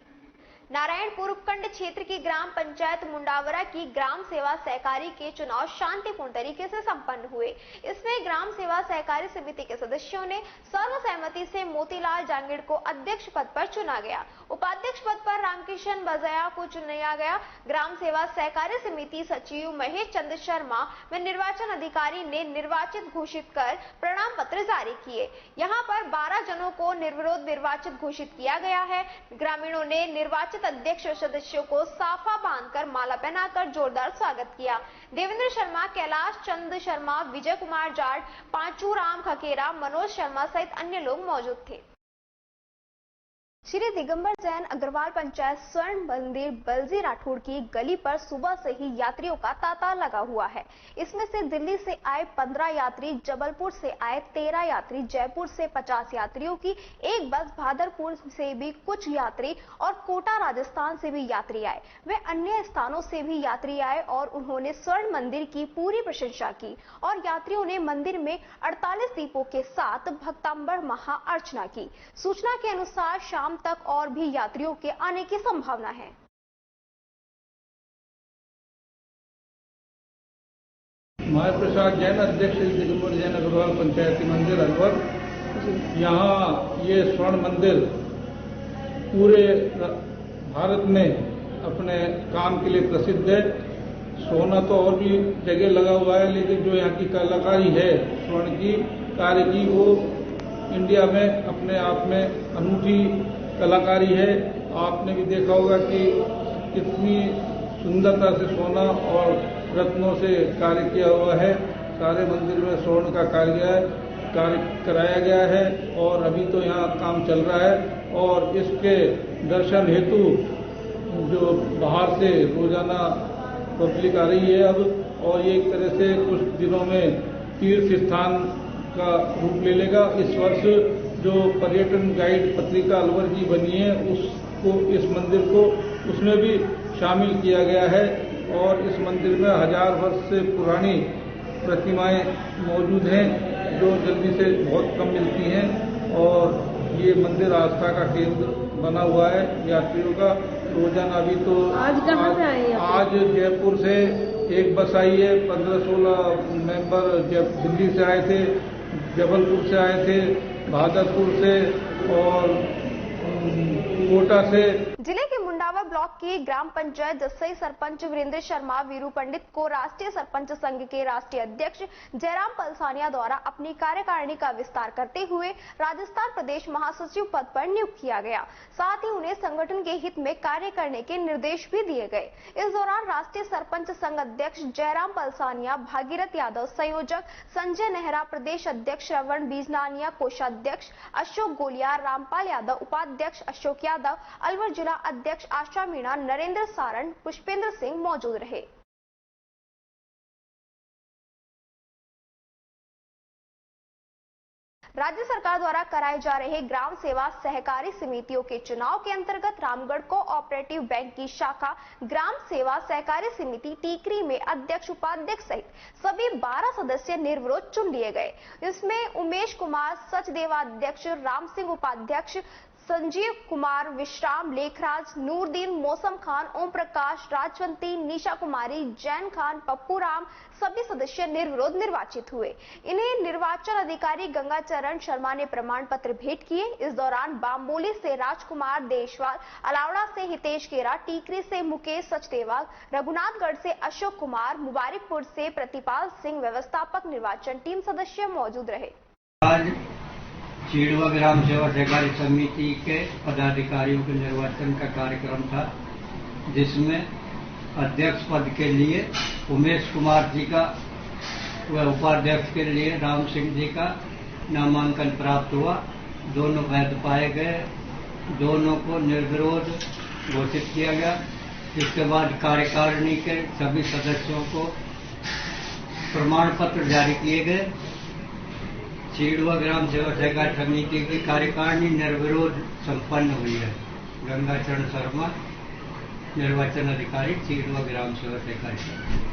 नारायणपुर उपखंड क्षेत्र की ग्राम पंचायत मुंडावरा की ग्राम सेवा सहकारी के चुनाव शांतिपूर्ण तरीके से संपन्न हुए। इसमें ग्राम सेवा सहकारी समिति के सदस्यों ने सर्वसहमति से मोतीलाल जांगिड़ को अध्यक्ष पद पर चुना गया। उपाध्यक्ष पद पर रामकिशन बजया को चुना गया। ग्राम सेवा सहकारी समिति सचिव महेश चंद्र शर्मा व निर्वाचन अधिकारी ने निर्वाचित घोषित कर प्रणाम पत्र जारी किए। यहाँ पर 12 जनों को निर्विरोध निर्वाचित घोषित किया गया है। ग्रामीणों ने निर्वाचित अध्यक्ष और सदस्यों को साफा बांधकर माला पहनाकर जोरदार स्वागत किया। देवेंद्र शर्मा, कैलाश चंद शर्मा, विजय कुमार जाट, पांचू राम खकेरा, मनोज शर्मा सहित अन्य लोग मौजूद थे। श्री दिगंबर जैन अग्रवाल पंचायत स्वर्ण मंदिर बलजी राठौड़ की गली पर सुबह से ही यात्रियों का तांता लगा हुआ है। इसमें से दिल्ली से आए 15 यात्री, जबलपुर से आए 13 यात्री, जयपुर से 50 यात्रियों की एक बस, भादरपुर से भी कुछ यात्री और कोटा राजस्थान से भी यात्री आए। वे अन्य स्थानों से भी यात्री आए और उन्होंने स्वर्ण मंदिर की पूरी प्रशंसा की और यात्रियों ने मंदिर में 48 दीपों के साथ भक्तांबर महाअर्चना की। सूचना के अनुसार शाम तक और भी यात्रियों के आने की संभावना है। महाप्रसाद जैन, अध्यक्ष दिगंबर जैन अग्रवाल पंचायती मंदिर अलवर। यहाँ ये स्वर्ण मंदिर पूरे भारत में अपने काम के लिए प्रसिद्ध है। सोना तो और भी जगह लगा हुआ है, लेकिन जो यहाँ की कलाकारी है स्वर्ण की कार्य की, वो इंडिया में अपने आप में अनूठी कलाकारी है। आपने भी देखा होगा कि कितनी सुंदरता से सोना और रत्नों से कार्य किया हुआ है। सारे मंदिर में स्वर्ण का कार्य कराया गया है और अभी तो यहाँ काम चल रहा है। और इसके दर्शन हेतु जो बाहर से रोजाना पब्लिक आ रही है अब, और ये एक तरह से कुछ दिनों में तीर्थ स्थान का रूप ले लेगा। इस वर्ष जो पर्यटन गाइड पत्रिका अलवर की बनी है, उसको, इस मंदिर को उसमें भी शामिल किया गया है। और इस मंदिर में 1000 वर्ष से पुरानी प्रतिमाएं मौजूद हैं, जो जल्दी से बहुत कम मिलती हैं। और ये मंदिर आस्था का केंद्र बना हुआ है यात्रियों का। रोजाना अभी तो आज कहाँ से आए? आज जयपुर से एक बस आई है, 15-16 मेंबर दिल्ली से आए थे, जबलपुर से आए थे, भादरपुर से और कोटा से। जिले के मुंडावा ब्लॉक की ग्राम पंचायत जसई सरपंच वीरेंद्र शर्मा वीरू पंडित को राष्ट्रीय सरपंच संघ के राष्ट्रीय अध्यक्ष जयराम पलसानिया द्वारा अपनी कार्यकारिणी का विस्तार करते हुए राजस्थान प्रदेश महासचिव पद पर नियुक्त किया गया। साथ ही उन्हें संगठन के हित में कार्य करने के निर्देश भी दिए गए। इस दौरान राष्ट्रीय सरपंच संघ अध्यक्ष जयराम पलसानिया, भागीरथ यादव संयोजक, संजय नेहरा प्रदेश अध्यक्ष, श्रवण बीजनानिया कोषाध्यक्ष, अशोक गोलिया, रामपाल यादव उपाध्यक्ष, अशोक यादव अलवर जिला अध्यक्ष, आशा मीणा, नरेंद्र सारण, पुष्पेंद्र सिंह मौजूद रहे। राज्य सरकार द्वारा कराए जा रहे ग्राम सेवा सहकारी समितियों के चुनाव के अंतर्गत रामगढ़ कोऑपरेटिव बैंक की शाखा ग्राम सेवा सहकारी समिति टीकरी में अध्यक्ष, उपाध्यक्ष सहित सभी 12 सदस्य निर्विरोध चुन लिए गए। इसमें उमेश कुमार सचदेवाध्यक्ष, राम सिंह उपाध्यक्ष, संजीव कुमार विश्राम, लेखराज, नूरदीन, मौसम खान, ओम प्रकाश, राजवंती, निशा कुमारी, जैन खान, पप्पू राम सभी सदस्य निर्विरोध निर्वाचित हुए। इन्हें निर्वाचन अधिकारी गंगाचरण शर्मा ने प्रमाण पत्र भेंट किए। इस दौरान बाम्बोली से राजकुमार देशवाल, अलावड़ा से हितेश केरा, टीकरी से मुकेश सचदेवा, रघुनाथगढ़ से अशोक कुमार, मुबारकपुर से प्रतिपाल सिंह व्यवस्थापक निर्वाचन टीम सदस्य मौजूद रहे। चीड़वा ग्राम सेवा सहकारी समिति के पदाधिकारियों के निर्वाचन का कार्यक्रम था, जिसमें अध्यक्ष पद के लिए उमेश कुमार जी का व उपाध्यक्ष के लिए राम सिंह जी का नामांकन प्राप्त हुआ। दोनों वैध पाए गए दोनों को निर्विरोध घोषित किया गया। इसके बाद कार्यकारिणी के सभी सदस्यों को प्रमाण पत्र जारी किए गए। चीड़वा ग्राम सेवा सहकारी समिति की कार्यकारिणी निर्विरोध संपन्न हुई है। गंगाचरण शर्मा, निर्वाचन अधिकारी, चीड़वा ग्राम सेवा सहकारी समिति।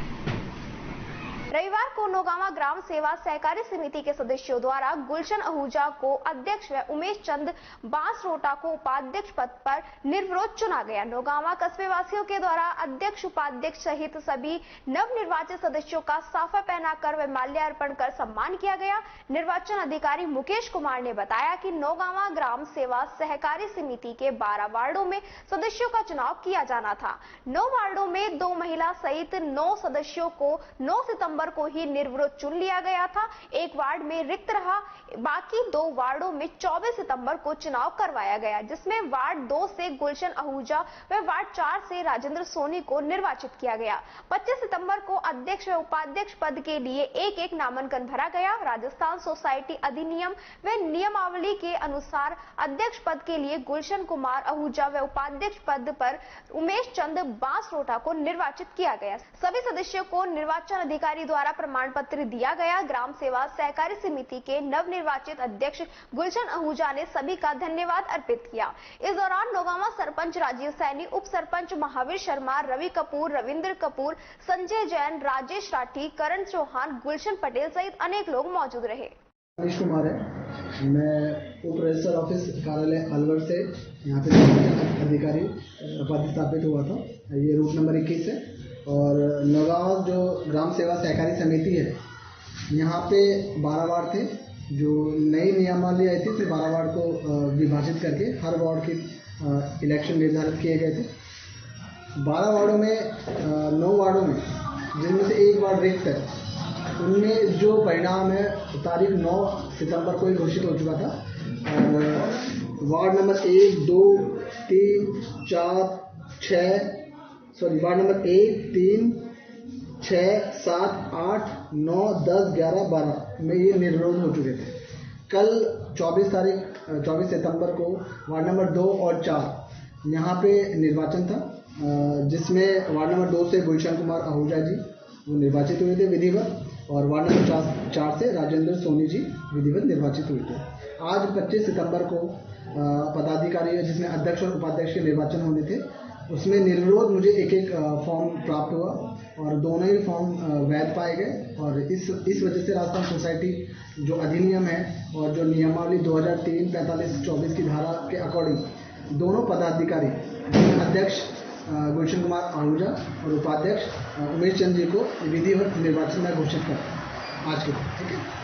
रविवार को नौगांवा ग्राम सेवा सहकारी समिति के सदस्यों द्वारा गुलशन आहूजा को अध्यक्ष व उमेश चंद बांसरोटा को उपाध्यक्ष पद पर निर्विरोध चुना गया। नौगांवा कस्बे वासियों के द्वारा अध्यक्ष, उपाध्यक्ष सहित सभी नवनिर्वाचित सदस्यों का साफा पहनाकर व माल्यार्पण कर सम्मान किया गया। निर्वाचन अधिकारी मुकेश कुमार ने बताया कि नौगांवा ग्राम सेवा सहकारी समिति के 12 वार्डों में सदस्यों का चुनाव किया जाना था। 9 वार्डों में 2 महिला सहित 9 सदस्यों को 9 सितंबर को ही निर्विरोध चुन लिया गया था। एक वार्ड में रिक्त रहा। बाकी 2 वार्डों में 24 सितंबर को चुनाव करवाया गया, जिसमें वार्ड 2 से गुलशन आहूजा व वार्ड 4 से राजेंद्र सोनी को निर्वाचित किया गया। 25 सितंबर को अध्यक्ष व उपाध्यक्ष पद के लिए एक नामांकन भरा गया। राजस्थान सोसाइटी अधिनियम व नियमावली के अनुसार अध्यक्ष पद के लिए गुलशन कुमार आहूजा व उपाध्यक्ष पद पर उमेश चंद बांसरोटा को निर्वाचित किया गया। सभी सदस्यों को निर्वाचन अधिकारी द्वारा प्रमाण पत्र दिया गया। ग्राम सेवा सहकारी समिति के नवनिर्वाचित अध्यक्ष गुलशन आहूजा ने सभी का धन्यवाद अर्पित किया। इस दौरान नौगांवा सरपंच राजीव सैनी, उप सरपंच महावीर शर्मा, रवि कपूर, रविंद्र कपूर, संजय जैन, राजेश राठी, करण चौहान, गुलशन पटेल सहित अनेक लोग मौजूद रहे। मनीष कुमार है, मैं उप रजिस्टर ऑफिस कार्यालय अलवर से यहाँ पे अधिकारी पदस्थापित हुआ था। ये रूट नंबर 21 है और नौगांवा जो ग्राम सेवा सहकारी समिति है, यहाँ पे 12 वार्ड थे। जो नई नियमावली आई थी, फिर 12 वार्ड को विभाजित करके हर वार्ड के इलेक्शन निर्धारित किए गए थे। 12 वार्डों में 9 वार्डों में, जिनमें से एक वार्ड रिक्त है, उनमें जो परिणाम है तारीख 9 सितंबर को ही घोषित हो चुका था। और वार्ड नंबर 1, 2, 3, 4, 6 वार्ड नंबर 1, 3, 6, 7, 8, 9, 10, 11, 12 में ये निर्विरोध हो चुके थे। कल 24 सितंबर को वार्ड नंबर 2 और 4 यहाँ पे निर्वाचन था, जिसमें वार्ड नंबर 2 से गुलशन कुमार आहूजा जी वो निर्वाचित हुए थे विधिवत, और वार्ड नंबर 4 से राजेंद्र सोनी जी विधिवत निर्वाचित हुए थे। आज 25 सितंबर को पदाधिकारी, जिसमें अध्यक्ष और उपाध्यक्ष के निर्वाचन होने थे, उसमें निर्विरोध मुझे एक फॉर्म प्राप्त हुआ और दोनों ही फॉर्म वैध पाए गए। और इस वजह से राजस्थान सोसाइटी जो अधिनियम है और जो नियमावली 2003-45-24 की धारा के अकॉर्डिंग दोनों पदाधिकारी, अध्यक्ष गुलशन कुमार आहूजा और उपाध्यक्ष उमेश चंद जी को विधिवत निर्वाचन में घोषित कर आज के दिन, ठीक है।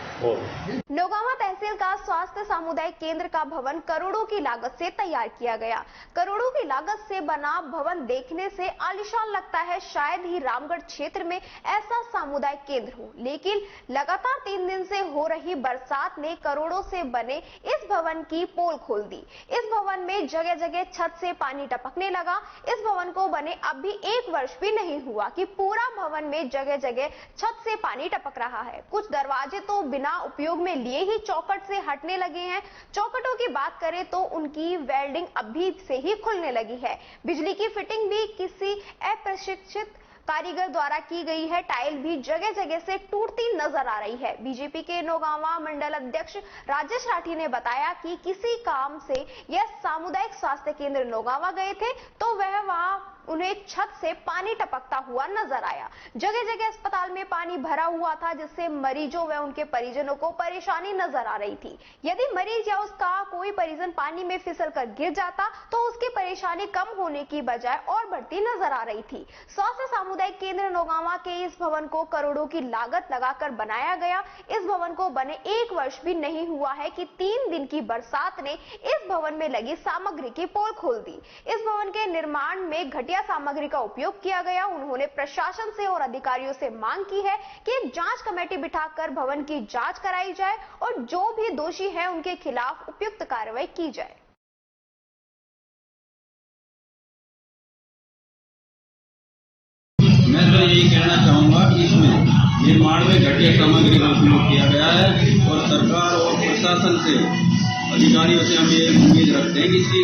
नौगांवा तहसील का स्वास्थ्य सामुदायिक केंद्र का भवन करोड़ों की लागत से तैयार किया गया। करोड़ों की लागत से बना भवन देखने से आलीशान लगता है। शायद ही रामगढ़ क्षेत्र में ऐसा सामुदायिक केंद्र हो, लेकिन लगातार 3 दिन से हो रही बरसात ने करोड़ों से बने इस भवन की पोल खोल दी। इस भवन में जगह जगह छत से पानी टपकने लगा। इस भवन को बने अब भी 1 वर्ष भी नहीं हुआ कि पूरा भवन में जगह जगह छत से पानी टपक रहा है। कुछ दरवाजे तो बिना उपयोग में लिए ही चौखट से हटने लगे हैं। चौखटों की बात करें तो उनकी वेल्डिंग अभी से ही खुलने लगी है। बिजली की फिटिंग भी किसी अप्रशिक्षित कारीगर द्वारा की गई है। टाइल भी जगह जगह से टूटती नजर आ रही है। बीजेपी के नौगांवा मंडल अध्यक्ष राजेश राठी ने बताया कि किसी काम से यह सामुदायिक स्वास्थ्य केंद्र नौगांवा गए थे तो वहां उन्हें छत से पानी टपकता हुआ नजर आया। जगह जगह अस्पताल में पानी भरा हुआ था, जिससे मरीजों व उनके परिजनों को परेशानी नजर आ रही थी। यदि मरीज या उसका कोई परिजन पानी में फिसलकर गिर जाता तो उसकी परेशानी कम होने की बजाय और बढ़ती नजर आ रही थी। स्वास्थ्य सामुदायिक केंद्र नौगांवा के इस भवन को करोड़ों की लागत लगाकर बनाया गया। इस भवन को बने 1 वर्ष भी नहीं हुआ है कि 3 दिन की बरसात ने इस भवन में लगी सामग्री की पोल खोल दी। इस भवन के निर्माण में घटिया सामग्री का उपयोग किया गया। उन्होंने प्रशासन से और अधिकारियों से मांग की है कि एक जांच कमेटी बिठाकर भवन की जांच कराई जाए और जो भी दोषी है उनके खिलाफ उपयुक्त कार्रवाई की जाए। मैं तो यही कहना चाहूंगा कि इसमें निर्माण में घटिया सामग्री का उपयोग किया गया है और सरकार और प्रशासन से अधिकारियों से हम ये उम्मीद रखते हैं कि इसकी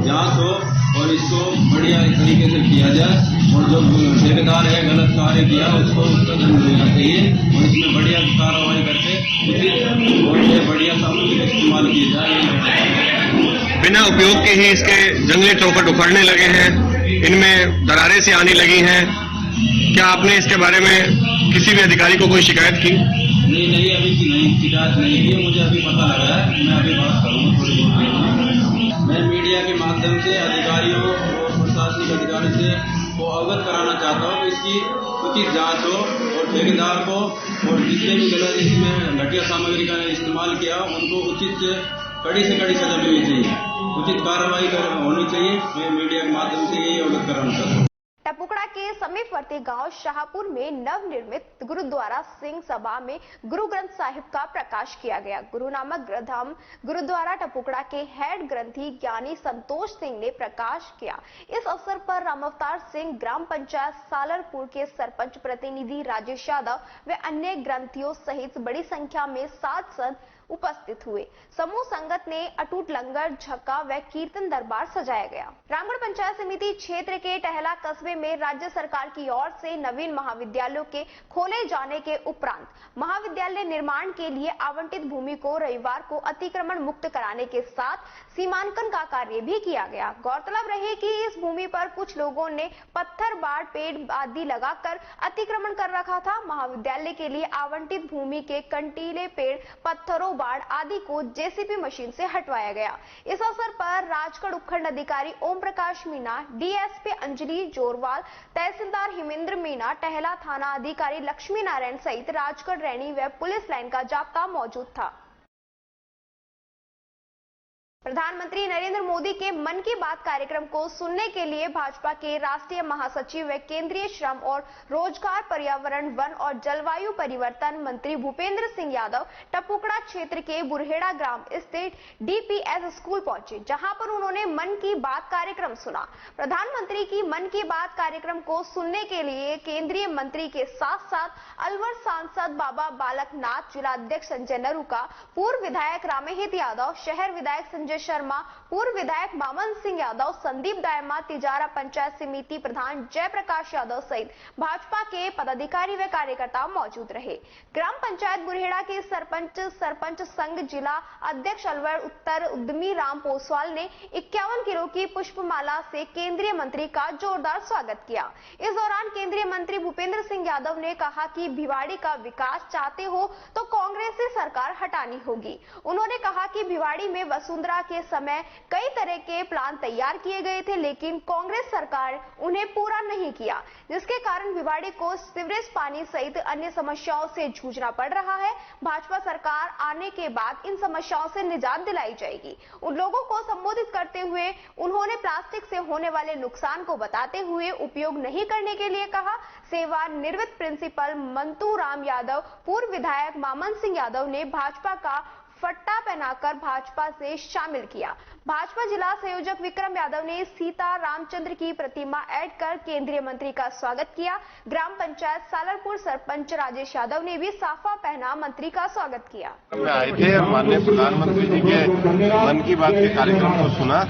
जांच हो और इसको बढ़िया तरीके से किया जाए और जो ठेकेदार है गलत कार्य किया उसको उसका दंड देना चाहिए और इसमें बढ़िया कार्रवाई करके उचित और बढ़िया सामग्री का इस्तेमाल किया जाए। बिना उपयोग के ही इसके जंगली चौखट उखड़ने लगे हैं, इनमें दरारें से आने लगी हैं। क्या आपने इसके बारे में किसी भी अधिकारी को कोई शिकायत की? नहीं, अभी की नहीं शिकायत नहीं की, मुझे अभी पता लगा है। मैं अभी बात करूँगा थोड़ी बहुत। मैं मीडिया के माध्यम से अधिकारियों और प्रशासनिक अधिकारियों से को अवगत कराना चाहता हूँ कि इसकी उचित जांच हो और ठेकेदार को और जितने भी गलत इसमें घटिया सामग्री का इस्तेमाल किया उनको उचित कड़ी से कड़ी सजा मिलनी चाहिए, उचित कार्रवाई होनी चाहिए। मैं मीडिया के माध्यम से यही अवगत कराना चाहता हूँ। टपुकड़ा के समीपवर्ती गांव शाहपुर में नवनिर्मित गुरुद्वारा सिंह सभा में गुरु ग्रंथ साहिब का प्रकाश किया गया। गुरु नानक धाम गुरुद्वारा टपुकड़ा के हेड ग्रंथी ज्ञानी संतोष सिंह ने प्रकाश किया। इस अवसर पर रामावतार सिंह, ग्राम पंचायत सालरपुर के सरपंच प्रतिनिधि राजेश यादव व अन्य ग्रंथियों सहित बड़ी संख्या में साध संत उपस्थित हुए। समूह संगत ने अटूट लंगर, झक्का व कीर्तन दरबार सजाया गया। रामगढ़ पंचायत समिति क्षेत्र के टहला कस्बे में राज्य सरकार की ओर से नवीन महाविद्यालयों के खोले जाने के उपरांत महाविद्यालय निर्माण के लिए आवंटित भूमि को रविवार को अतिक्रमण मुक्त कराने के साथ सीमांकन का कार्य भी किया गया। गौरतलब रहे कि इस भूमि पर कुछ लोगों ने पत्थर, बाड़, पेड़ आदि लगाकर अतिक्रमण कर रखा था। महाविद्यालय के लिए आवंटित भूमि के कंटीले, पेड़, पत्थरों, बाड़ आदि को जेसीबी मशीन से हटवाया गया। इस अवसर पर राजगढ़ उपखंड अधिकारी ओम प्रकाश मीणा, डीएसपी अंजलि जोरवाल, तहसीलदार हिमेंद्र मीणा, टहला थाना अधिकारी लक्ष्मी नारायण सहित राजगढ़ रैनी व पुलिस लाइन का जाब्ता मौजूद था। प्रधानमंत्री नरेंद्र मोदी के मन की बात कार्यक्रम को सुनने के लिए भाजपा के राष्ट्रीय महासचिव व केंद्रीय श्रम और रोजगार, पर्यावरण, वन और जलवायु परिवर्तन मंत्री भूपेंद्र सिंह यादव टपुकड़ा क्षेत्र के बुरहेड़ा ग्राम स्थित डीपीएस स्कूल पहुंचे, जहां पर उन्होंने मन की बात कार्यक्रम सुना। प्रधानमंत्री की मन की बात कार्यक्रम को सुनने के लिए केंद्रीय मंत्री के साथ साथ अलवर सांसद बाबा बालक नाथ, जिलाध्यक्ष संजय नरूका, पूर्व विधायक रामहित यादव, शहर विधायक संजय शर्मा, पूर्व विधायक मामन सिंह यादव, संदीप दायमा, तिजारा पंचायत समिति प्रधान जयप्रकाश यादव सहित भाजपा के पदाधिकारी व कार्यकर्ता मौजूद रहे। ग्राम पंचायत बुरहेड़ा के सरपंच संघ जिला अध्यक्ष अलवर उत्तर उद्यमी राम पोसवाल ने 51 किलो की पुष्पमाला से केंद्रीय मंत्री का जोरदार स्वागत किया। इस दौरान केंद्रीय मंत्री भूपेंद्र सिंह यादव ने कहा कि भिवाड़ी का विकास चाहते हो तो कांग्रेस से सरकार हटानी होगी। उन्होंने कहा कि भिवाड़ी में वसुंधरा के समय कई तरह के प्लान तैयार किए गए थे, लेकिन कांग्रेस सरकार उन्हें पूरा नहीं किया, जिसके कारण भिवाड़ी को सीवरेज पानी सहित अन्य समस्याओं से जूझना पड़ रहा है। भाजपा सरकार आने के बाद इन समस्याओं से निजात दिलाई जाएगी। उन लोगों को संबोधित करते हुए उन्होंने प्लास्टिक से होने वाले नुकसान को बताते हुए उपयोग नहीं करने के लिए कहा। सेवानिवृत्त प्रिंसिपल मंतू राम यादव, पूर्व विधायक मामन सिंह यादव ने भाजपा का फट्टा पहनाकर भाजपा से शामिल किया। भाजपा जिला संयोजक विक्रम यादव ने सीता रामचंद्र की प्रतिमा ऐड कर केंद्रीय मंत्री का स्वागत किया। ग्राम पंचायत सालरपुर सरपंच राजेश यादव ने भी साफा पहना मंत्री का स्वागत किया। आए थे और माननीय प्रधानमंत्री जी के मन की बात के कार्यक्रम को सुना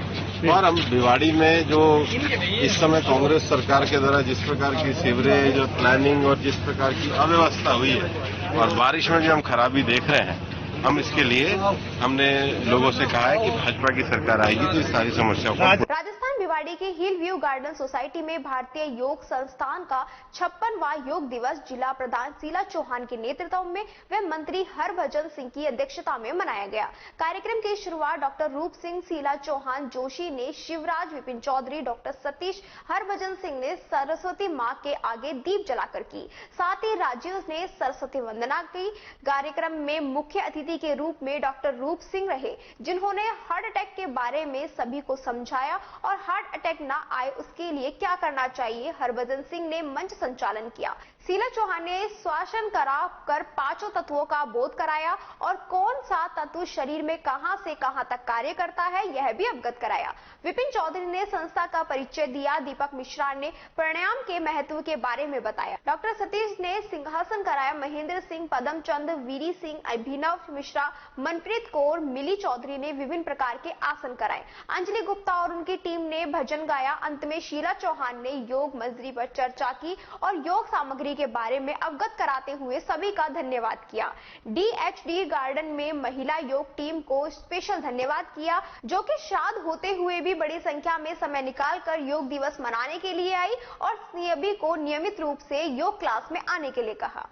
और हम भिवाड़ी में जो इस समय कांग्रेस सरकार के द्वारा जिस प्रकार की सीवरेज और प्लानिंग और जिस प्रकार की अव्यवस्था हुई है और बारिश में भी हम खराबी देख रहे हैं, हम इसके लिए हमने लोगों से कहा है कि भाजपा की सरकार आएगी तो इस सारी समस्याओं को। राजस्थान भिवाड़ी के हिल व्यू गार्डन सोसाइटी में भारतीय योग संस्थान का 56वां योग दिवस जिला प्रधान शीला चौहान के नेतृत्व में व मंत्री हरभजन सिंह की अध्यक्षता में मनाया गया। कार्यक्रम की शुरुआत डॉक्टर रूप सिंह, शीला चौहान जोशी ने, शिवराज, विपिन चौधरी, डॉक्टर सतीश, हरभजन सिंह ने सरस्वती मां के आगे दीप जलाकर की। साथ ही राजीव ने सरस्वती वंदना की। कार्यक्रम में मुख्य अतिथि के रूप में डॉक्टर रूप सिंह रहे, जिन्होंने हार्ट अटैक के बारे में सभी को समझाया और हार्ट अटैक न आए उसके लिए क्या करना चाहिए। हरभजन सिंह ने मंच संचालन किया। शीला चौहान ने श्वासन करा कर 5 तत्वों का बोध कराया और कौन सा तत्व शरीर में कहां से कहां तक कार्य करता है यह भी अवगत कराया। विपिन चौधरी ने संस्था का परिचय दिया। दीपक मिश्रा ने प्राणायाम के महत्व के बारे में बताया। डॉक्टर सतीश ने सिंहासन कराया। महेंद्र सिंह, पदम चंद, वीरी सिंह, अभिनव मिश्रा, मनप्रीत कौर, मिली चौधरी ने विभिन्न प्रकार के आसन कराए। अंजलि गुप्ता और उनकी टीम ने भजन गाया। अंत में शीला चौहान ने योग मंजरी पर चर्चा की और योग सामग्री के बारे में अवगत कराते हुए सभी का धन्यवाद किया। DHD गार्डन में महिला योग टीम को स्पेशल धन्यवाद किया, जो कि श्राद्ध होते हुए भी बड़ी संख्या में समय निकालकर योग दिवस मनाने के लिए आई और सभी को नियमित रूप से योग क्लास में आने के लिए कहा।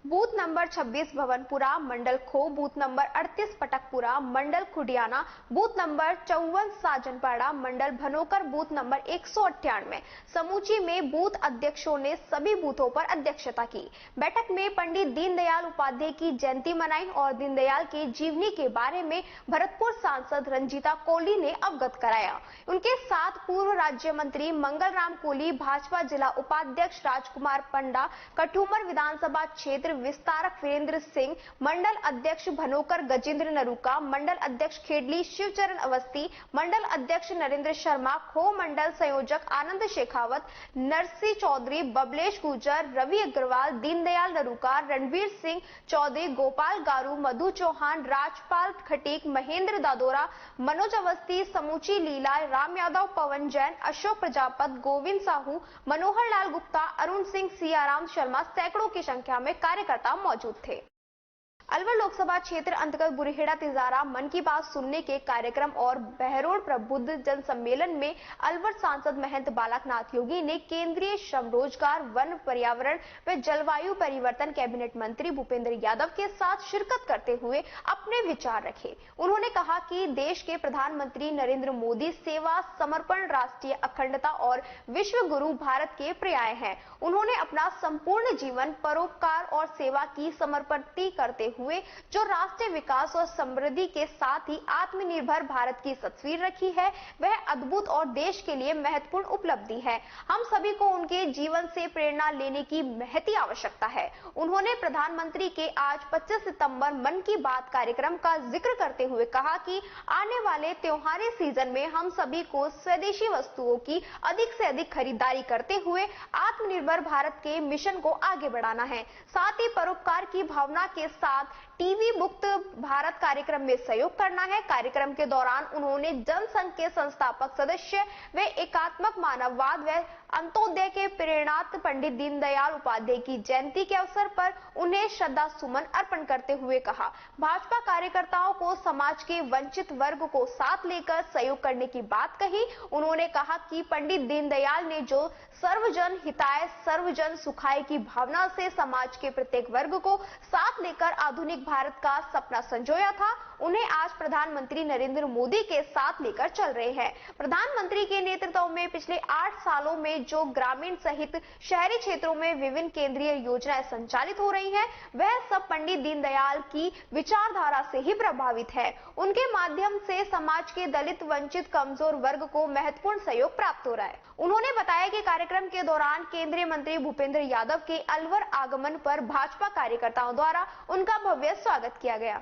बूथ नंबर 26 भवनपुरा, मंडल खो, बूथ नंबर 38 पटकपुरा, मंडल खुडियाना, बूथ नंबर 54 साजनपाड़ा, मंडल भनोकर, बूथ नंबर 198 समूची में बूथ अध्यक्षों ने सभी बूथों पर अध्यक्षता की। बैठक में पंडित दीनदयाल उपाध्याय की जयंती मनाई और दीनदयाल के जीवनी के बारे में भरतपुर सांसद रंजीता कोहली ने अवगत कराया। उनके साथ पूर्व राज्य मंत्री मंगल राम कोहली, भाजपा जिला उपाध्यक्ष राजकुमार पंडा, कठुमर विधानसभा क्षेत्र विस्तारक वीरेंद्र सिंह, मंडल अध्यक्ष भनोकर गजेंद्र नरूका, मंडल अध्यक्ष खेडली शिवचरण अवस्थी, मंडल अध्यक्ष नरेंद्र शर्मा, खो मंडल संयोजक आनंद शेखावत, नरसी चौधरी, बबलेश गुजर, रवि अग्रवाल, दीनदयाल नरूका, रणवीर सिंह चौधरी, गोपाल गारू, मधु चौहान, राजपाल खटीक, महेंद्र दादोरा, मनोज अवस्थी, समूची लीला, राम यादव, पवन जैन, अशोक प्रजापत, गोविंद साहू, मनोहर लाल गुप्ता, अरुण सिंह, सियाराम शर्मा सैकड़ों की संख्या में कार्यकर्ता मौजूद थे। अलवर लोकसभा क्षेत्र अंतर्गत बुरेहेड़ा तिजारा मन की बात सुनने के कार्यक्रम और बहरोड़ प्रबुद्ध जन सम्मेलन में अलवर सांसद महंत बालकनाथ योगी ने केंद्रीय श्रम रोजगार, वन, पर्यावरण व जलवायु परिवर्तन कैबिनेट मंत्री भूपेंद्र यादव के साथ शिरकत करते हुए अपने विचार रखे। उन्होंने कहा कि देश के प्रधानमंत्री नरेंद्र मोदी सेवा, समर्पण, राष्ट्रीय अखंडता और विश्व गुरु भारत के पर्याय हैं। उन्होंने अपना संपूर्ण जीवन परोपकार और सेवा की समर्पित करते हुए जो राष्ट्रीय विकास और समृद्धि के साथ ही आत्मनिर्भर भारत की तस्वीर रखी है, वह अद्भुत और देश के लिए महत्वपूर्ण उपलब्धि है। हम सभी को उनके जीवन से प्रेरणा लेने की महती आवश्यकता है। उन्होंने प्रधानमंत्री के आज 25 सितंबर मन की बात कार्यक्रम का जिक्र करते हुए कहा कि आने वाले त्योहारी सीजन में हम सभी को स्वदेशी वस्तुओं की अधिक से अधिक खरीदारी करते हुए आत्मनिर्भर भारत के मिशन को आगे बढ़ाना है। साथ ही परोपकार की भावना के साथ टीबी मुक्त भारत कार्यक्रम में सहयोग करना है। कार्यक्रम के दौरान उन्होंने जनसंघ के संस्थापक सदस्य व एकात्मक मानववाद व अंत्योदय के प्रेरणात पंडित दीनदयाल उपाध्याय की जयंती के अवसर पर उन्हें श्रद्धा सुमन अर्पण करते हुए कहा, भाजपा कार्यकर्ताओं को समाज के वंचित वर्ग को साथ लेकर सहयोग करने की बात कही। उन्होंने कहा कि पंडित दीनदयाल ने जो सर्वजन हिताय सर्वजन सुखाय की भावना से समाज के प्रत्येक वर्ग को साथ लेकर आधुनिक भारत का सपना संजोया था, उन्हें आज प्रधानमंत्री नरेंद्र मोदी के साथ लेकर चल रहे हैं। प्रधानमंत्री के नेतृत्व में पिछले 8 सालों में जो ग्रामीण सहित शहरी क्षेत्रों में विभिन्न केंद्रीय योजनाएं संचालित हो रही हैं, वह सब पंडित दीनदयाल की विचारधारा से ही प्रभावित है। उनके माध्यम से समाज के दलित, वंचित, कमजोर वर्ग को महत्वपूर्ण सहयोग प्राप्त हो रहा है। उन्होंने बताया कि कार्यक्रम के दौरान केंद्रीय मंत्री भूपेंद्र यादव के अलवर आगमन पर भाजपा कार्यकर्ताओं द्वारा उनका भव्य स्वागत किया गया।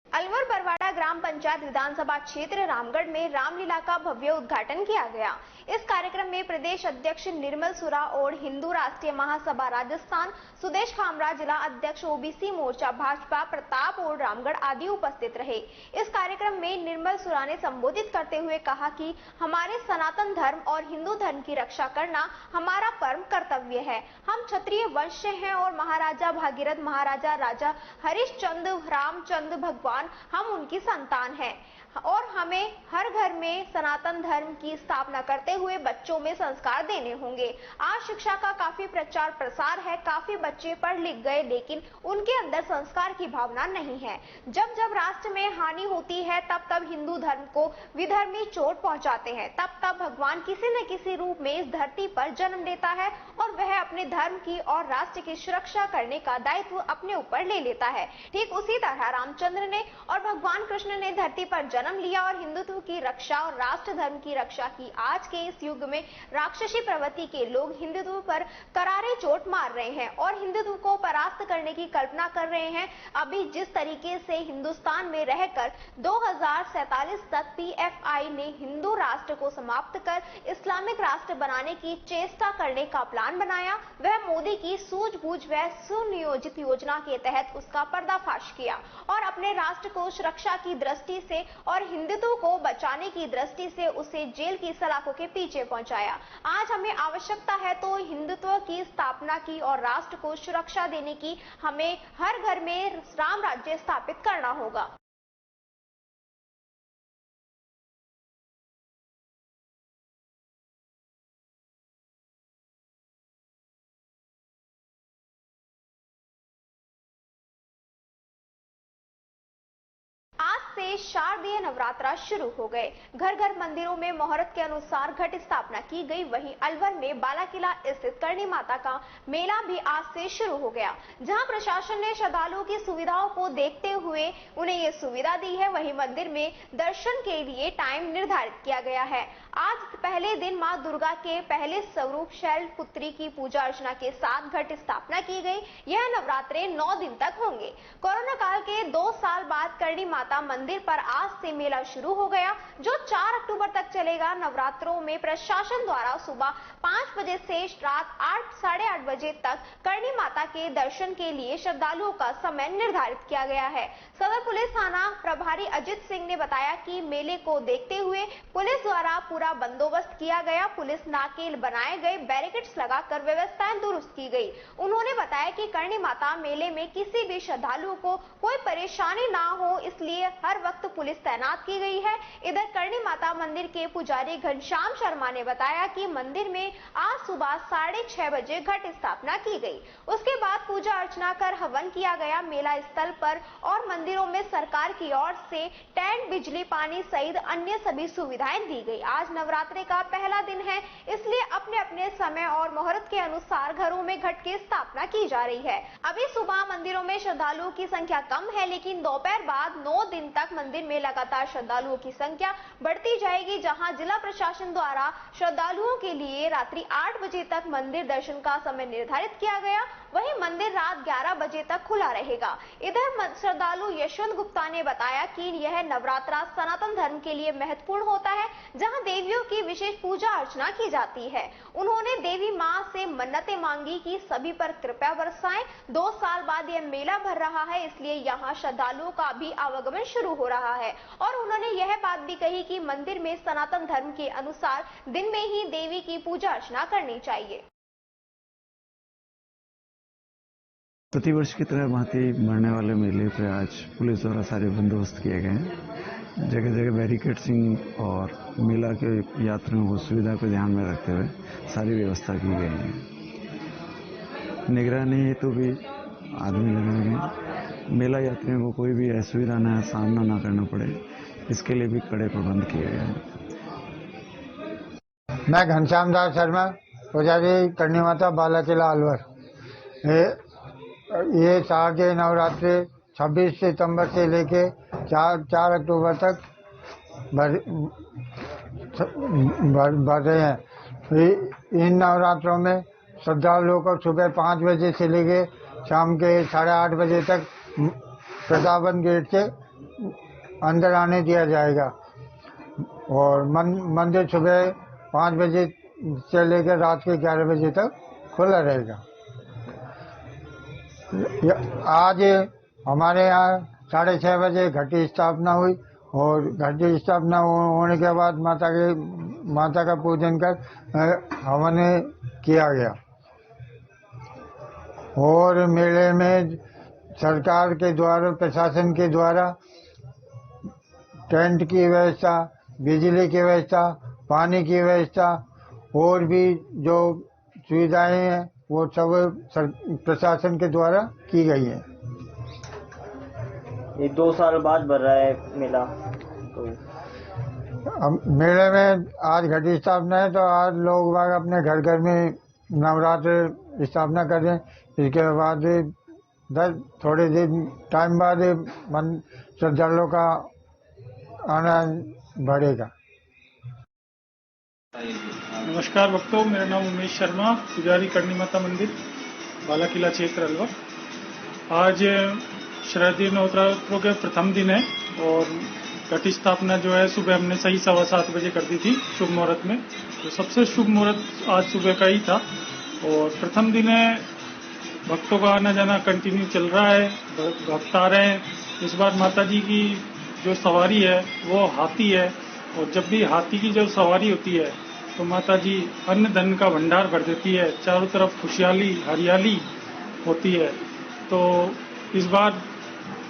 अलवर बरवाड़ा ग्राम पंचायत विधानसभा क्षेत्र रामगढ़ में रामलीला का भव्य उद्घाटन किया गया। इस कार्यक्रम में प्रदेश अध्यक्ष निर्मल सुरा और हिंदू राष्ट्रीय महासभा राजस्थान सुदेश खामरा, जिला अध्यक्ष ओबीसी मोर्चा भाजपा प्रताप और रामगढ़ आदि उपस्थित रहे। इस कार्यक्रम में निर्मल सुरा ने संबोधित करते हुए कहा कि हमारे सनातन धर्म और हिंदू धर्म की रक्षा करना हमारा परम कर्तव्य है। हम क्षत्रिय वंश से हैं और महाराजा भागीरथ, महाराजा राजा हरिश्चंद्र, रामचंद्र भगवान हम उनकी संतान हैं और हमें हर घर में सनातन धर्म की स्थापना करते हुए बच्चों में संस्कार देने होंगे। आज शिक्षा का काफी प्रचार प्रसार है, काफी बच्चे पढ़ लिख गए, लेकिन उनके अंदर संस्कार की भावना नहीं है। जब जब राष्ट्र में हानि होती है, तब तब हिंदू धर्म को विधर्मी चोट पहुंचाते हैं, तब तब भगवान किसी न किसी रूप में इस धरती पर जन्म लेता है और वह अपने धर्म की और राष्ट्र की सुरक्षा करने का दायित्व अपने ऊपर ले लेता है। ठीक उसी तरह रामचंद्र ने हुए और भगवान कृष्ण ने धरती पर जन्म लिया और हिंदुत्व की रक्षा और राष्ट्र धर्म की रक्षा की। आज के इस युग में राक्षसी प्रवृत्ति के लोग हिंदुत्व पर करारे चोट मार रहे हैं और हिंदुत्व को परास्त करने की कल्पना कर रहे हैं। अभी जिस तरीके से हिंदुस्तान में रहकर 2047 तक PFI ने हिंदू राष्ट्र को समाप्त कर इस्लामिक राष्ट्र बनाने की चेष्टा करने का प्लान बनाया, वह मोदी की सूझबूझ व सुनियोजित योजना के तहत उसका पर्दाफाश किया और अपने राष्ट्र को सुरक्षा की दृष्टि से और हिंदुत्व को बचाने की दृष्टि से उसे जेल की सलाखों के पीछे पहुंचाया। आज हमें आवश्यकता है तो हिंदुत्व की स्थापना की और राष्ट्र को सुरक्षा देने की। हमें हर घर में राम राज्य स्थापित करना होगा। आज से शारदीय नवरात्रा शुरू हो गए। घर घर मंदिरों में मुहूर्त के अनुसार घट स्थापना की गई। वहीं अलवर में बाला किला स्थित करणी माता का मेला भी आज से शुरू हो गया, जहां प्रशासन ने श्रद्धालुओं की सुविधाओं को देखते हुए उन्हें ये सुविधा दी है। वहीं मंदिर में दर्शन के लिए टाइम निर्धारित किया गया है। आज पहले दिन मां दुर्गा के पहले स्वरूप शैलपुत्री की पूजा अर्चना के साथ घट स्थापना की गई। यह नवरात्रे 9 दिन तक होंगे। कोरोना काल के 2 साल बाद करणी माता मंदिर पर आज से मेला शुरू हो गया, जो 4 अक्टूबर तक चलेगा। नवरात्रों में प्रशासन द्वारा सुबह 5 बजे से रात 8 साढ़े 8 बजे तक करणी माता के दर्शन के लिए श्रद्धालुओं का समय निर्धारित किया गया है। सदर पुलिस थाना प्रभारी अजित सिंह ने बताया कि मेले को देखते हुए पुलिस द्वारा पूरा बंदोबस्त किया गया। पुलिस नाके बनाए गए, बैरिकेड्स लगाकर व्यवस्थाएं दुरुस्त की गई। उन्होंने बताया कि करणी माता मेले में किसी भी श्रद्धालुओं को कोई परेशानी ना हो, इसलिए हर वक्त पुलिस तैनात की गई है। इधर करणी माता मंदिर के पुजारी घनश्याम शर्मा ने बताया कि मंदिर में आज सुबह 6:30 बजे घट स्थापना की गई। उसके बाद पूजा अर्चना कर हवन किया गया। मेला स्थल पर और मंदिरों में सरकार की ओर से टेंट, बिजली, पानी सहित अन्य सभी सुविधाएं दी गई। आज नवरात्रि का पहला दिन है, इसलिए अपने अपने समय और मुहूर्त के अनुसार घरों में घट की स्थापना की जा रही है। अभी सुबह मंदिरों में श्रद्धालुओं की संख्या कम है, लेकिन दोपहर बाद 9 दिन तक मंदिर में लगातार श्रद्धालुओं की संख्या बढ़ती जाएगी। जहां जिला प्रशासन द्वारा श्रद्धालुओं के लिए रात्रि 8 बजे तक मंदिर दर्शन का समय निर्धारित किया गया, वहीं मंदिर रात 11 बजे तक खुला रहेगा। इधर श्रद्धालु यशवंत गुप्ता ने बताया कि यह नवरात्रा सनातन धर्म के लिए महत्वपूर्ण होता है, जहां देवियों की विशेष पूजा अर्चना की जाती है। उन्होंने देवी मां से मन्नतें मांगी कि सभी पर कृपा बरसाएं। 2 साल बाद यह मेला भर रहा है, इसलिए यहाँ श्रद्धालुओं का भी आवागमन शुरू हो रहा है। और उन्होंने यह बात भी कही कि मंदिर में सनातन धर्म के अनुसार दिन में ही देवी की पूजा अर्चना करनी चाहिए। प्रतिवर्ष की तरह भांति बढ़ने वाले मेले पे आज पुलिस द्वारा सारे बंदोबस्त किए गए हैं। जगह जगह बैरिकेड्सिंग और मेला के यात्रियों को सुविधा को ध्यान में रखते हुए सारी व्यवस्था की गई है। निगरानी हेतु भी आदमी लगाए गए। मेला यात्रियों को कोई भी असुविधा न सामना न करना पड़े, इसके लिए भी कड़े प्रबंध किए गए हैं। मैं घनश्याम दास शर्मा, पुजारी करणी माता बाला किला अलवर। ये शारदीय नवरात्रि 26 सितंबर से लेके 4 अक्टूबर तक बढ़ रहे हैं। इन नवरात्रों में श्रद्धालुओं को सुबह 5 बजे से लेके शाम के 8:30 बजे तक प्रतापन गेट से अंदर आने दिया जाएगा और मंदिर सुबह 5 बजे से लेकर रात के 11 बजे तक खुला रहेगा। आज हमारे यहाँ 6:30 बजे घटी स्थापना हुई और घटी स्थापना होने के बाद माता का पूजन कर हवन किया गया। और मेले में सरकार के द्वारा, प्रशासन के द्वारा टेंट की व्यवस्था, बिजली की व्यवस्था, पानी की व्यवस्था और भी जो सुविधाएं हैं वो सब प्रशासन के द्वारा की गई है। ये 2 साल बाद बढ़ रहा है मेला। तो अब मेले में आज घटी स्थापना है, तो आज लोग बाग अपने घर घर में नवरात्र स्थापना कर रहे हैं। इसके बाद थोड़े दिन टाइम बाद श्रद्धालुओं का आना बढ़ेगा। नमस्कार भक्तों, मेरा नाम उमेश शर्मा, पुजारी करणी माता मंदिर, बालाकिला क्षेत्र अलवर। आज शारदीय नवरात्रों के प्रथम दिन है और घट स्थापना जो है सुबह हमने सही 7:15 बजे कर दी थी शुभ मुहूर्त में। तो सबसे शुभ मुहूर्त आज सुबह का ही था और प्रथम दिन है। भक्तों का आना जाना कंटिन्यू चल रहा है, भक्त आ रहे हैं। इस बार माता जी की जो सवारी है वो हाथी है और जब भी हाथी की जो सवारी होती है तो माता जी अन्न धन का भंडार भर देती है, चारों तरफ खुशहाली हरियाली होती है। तो इस बार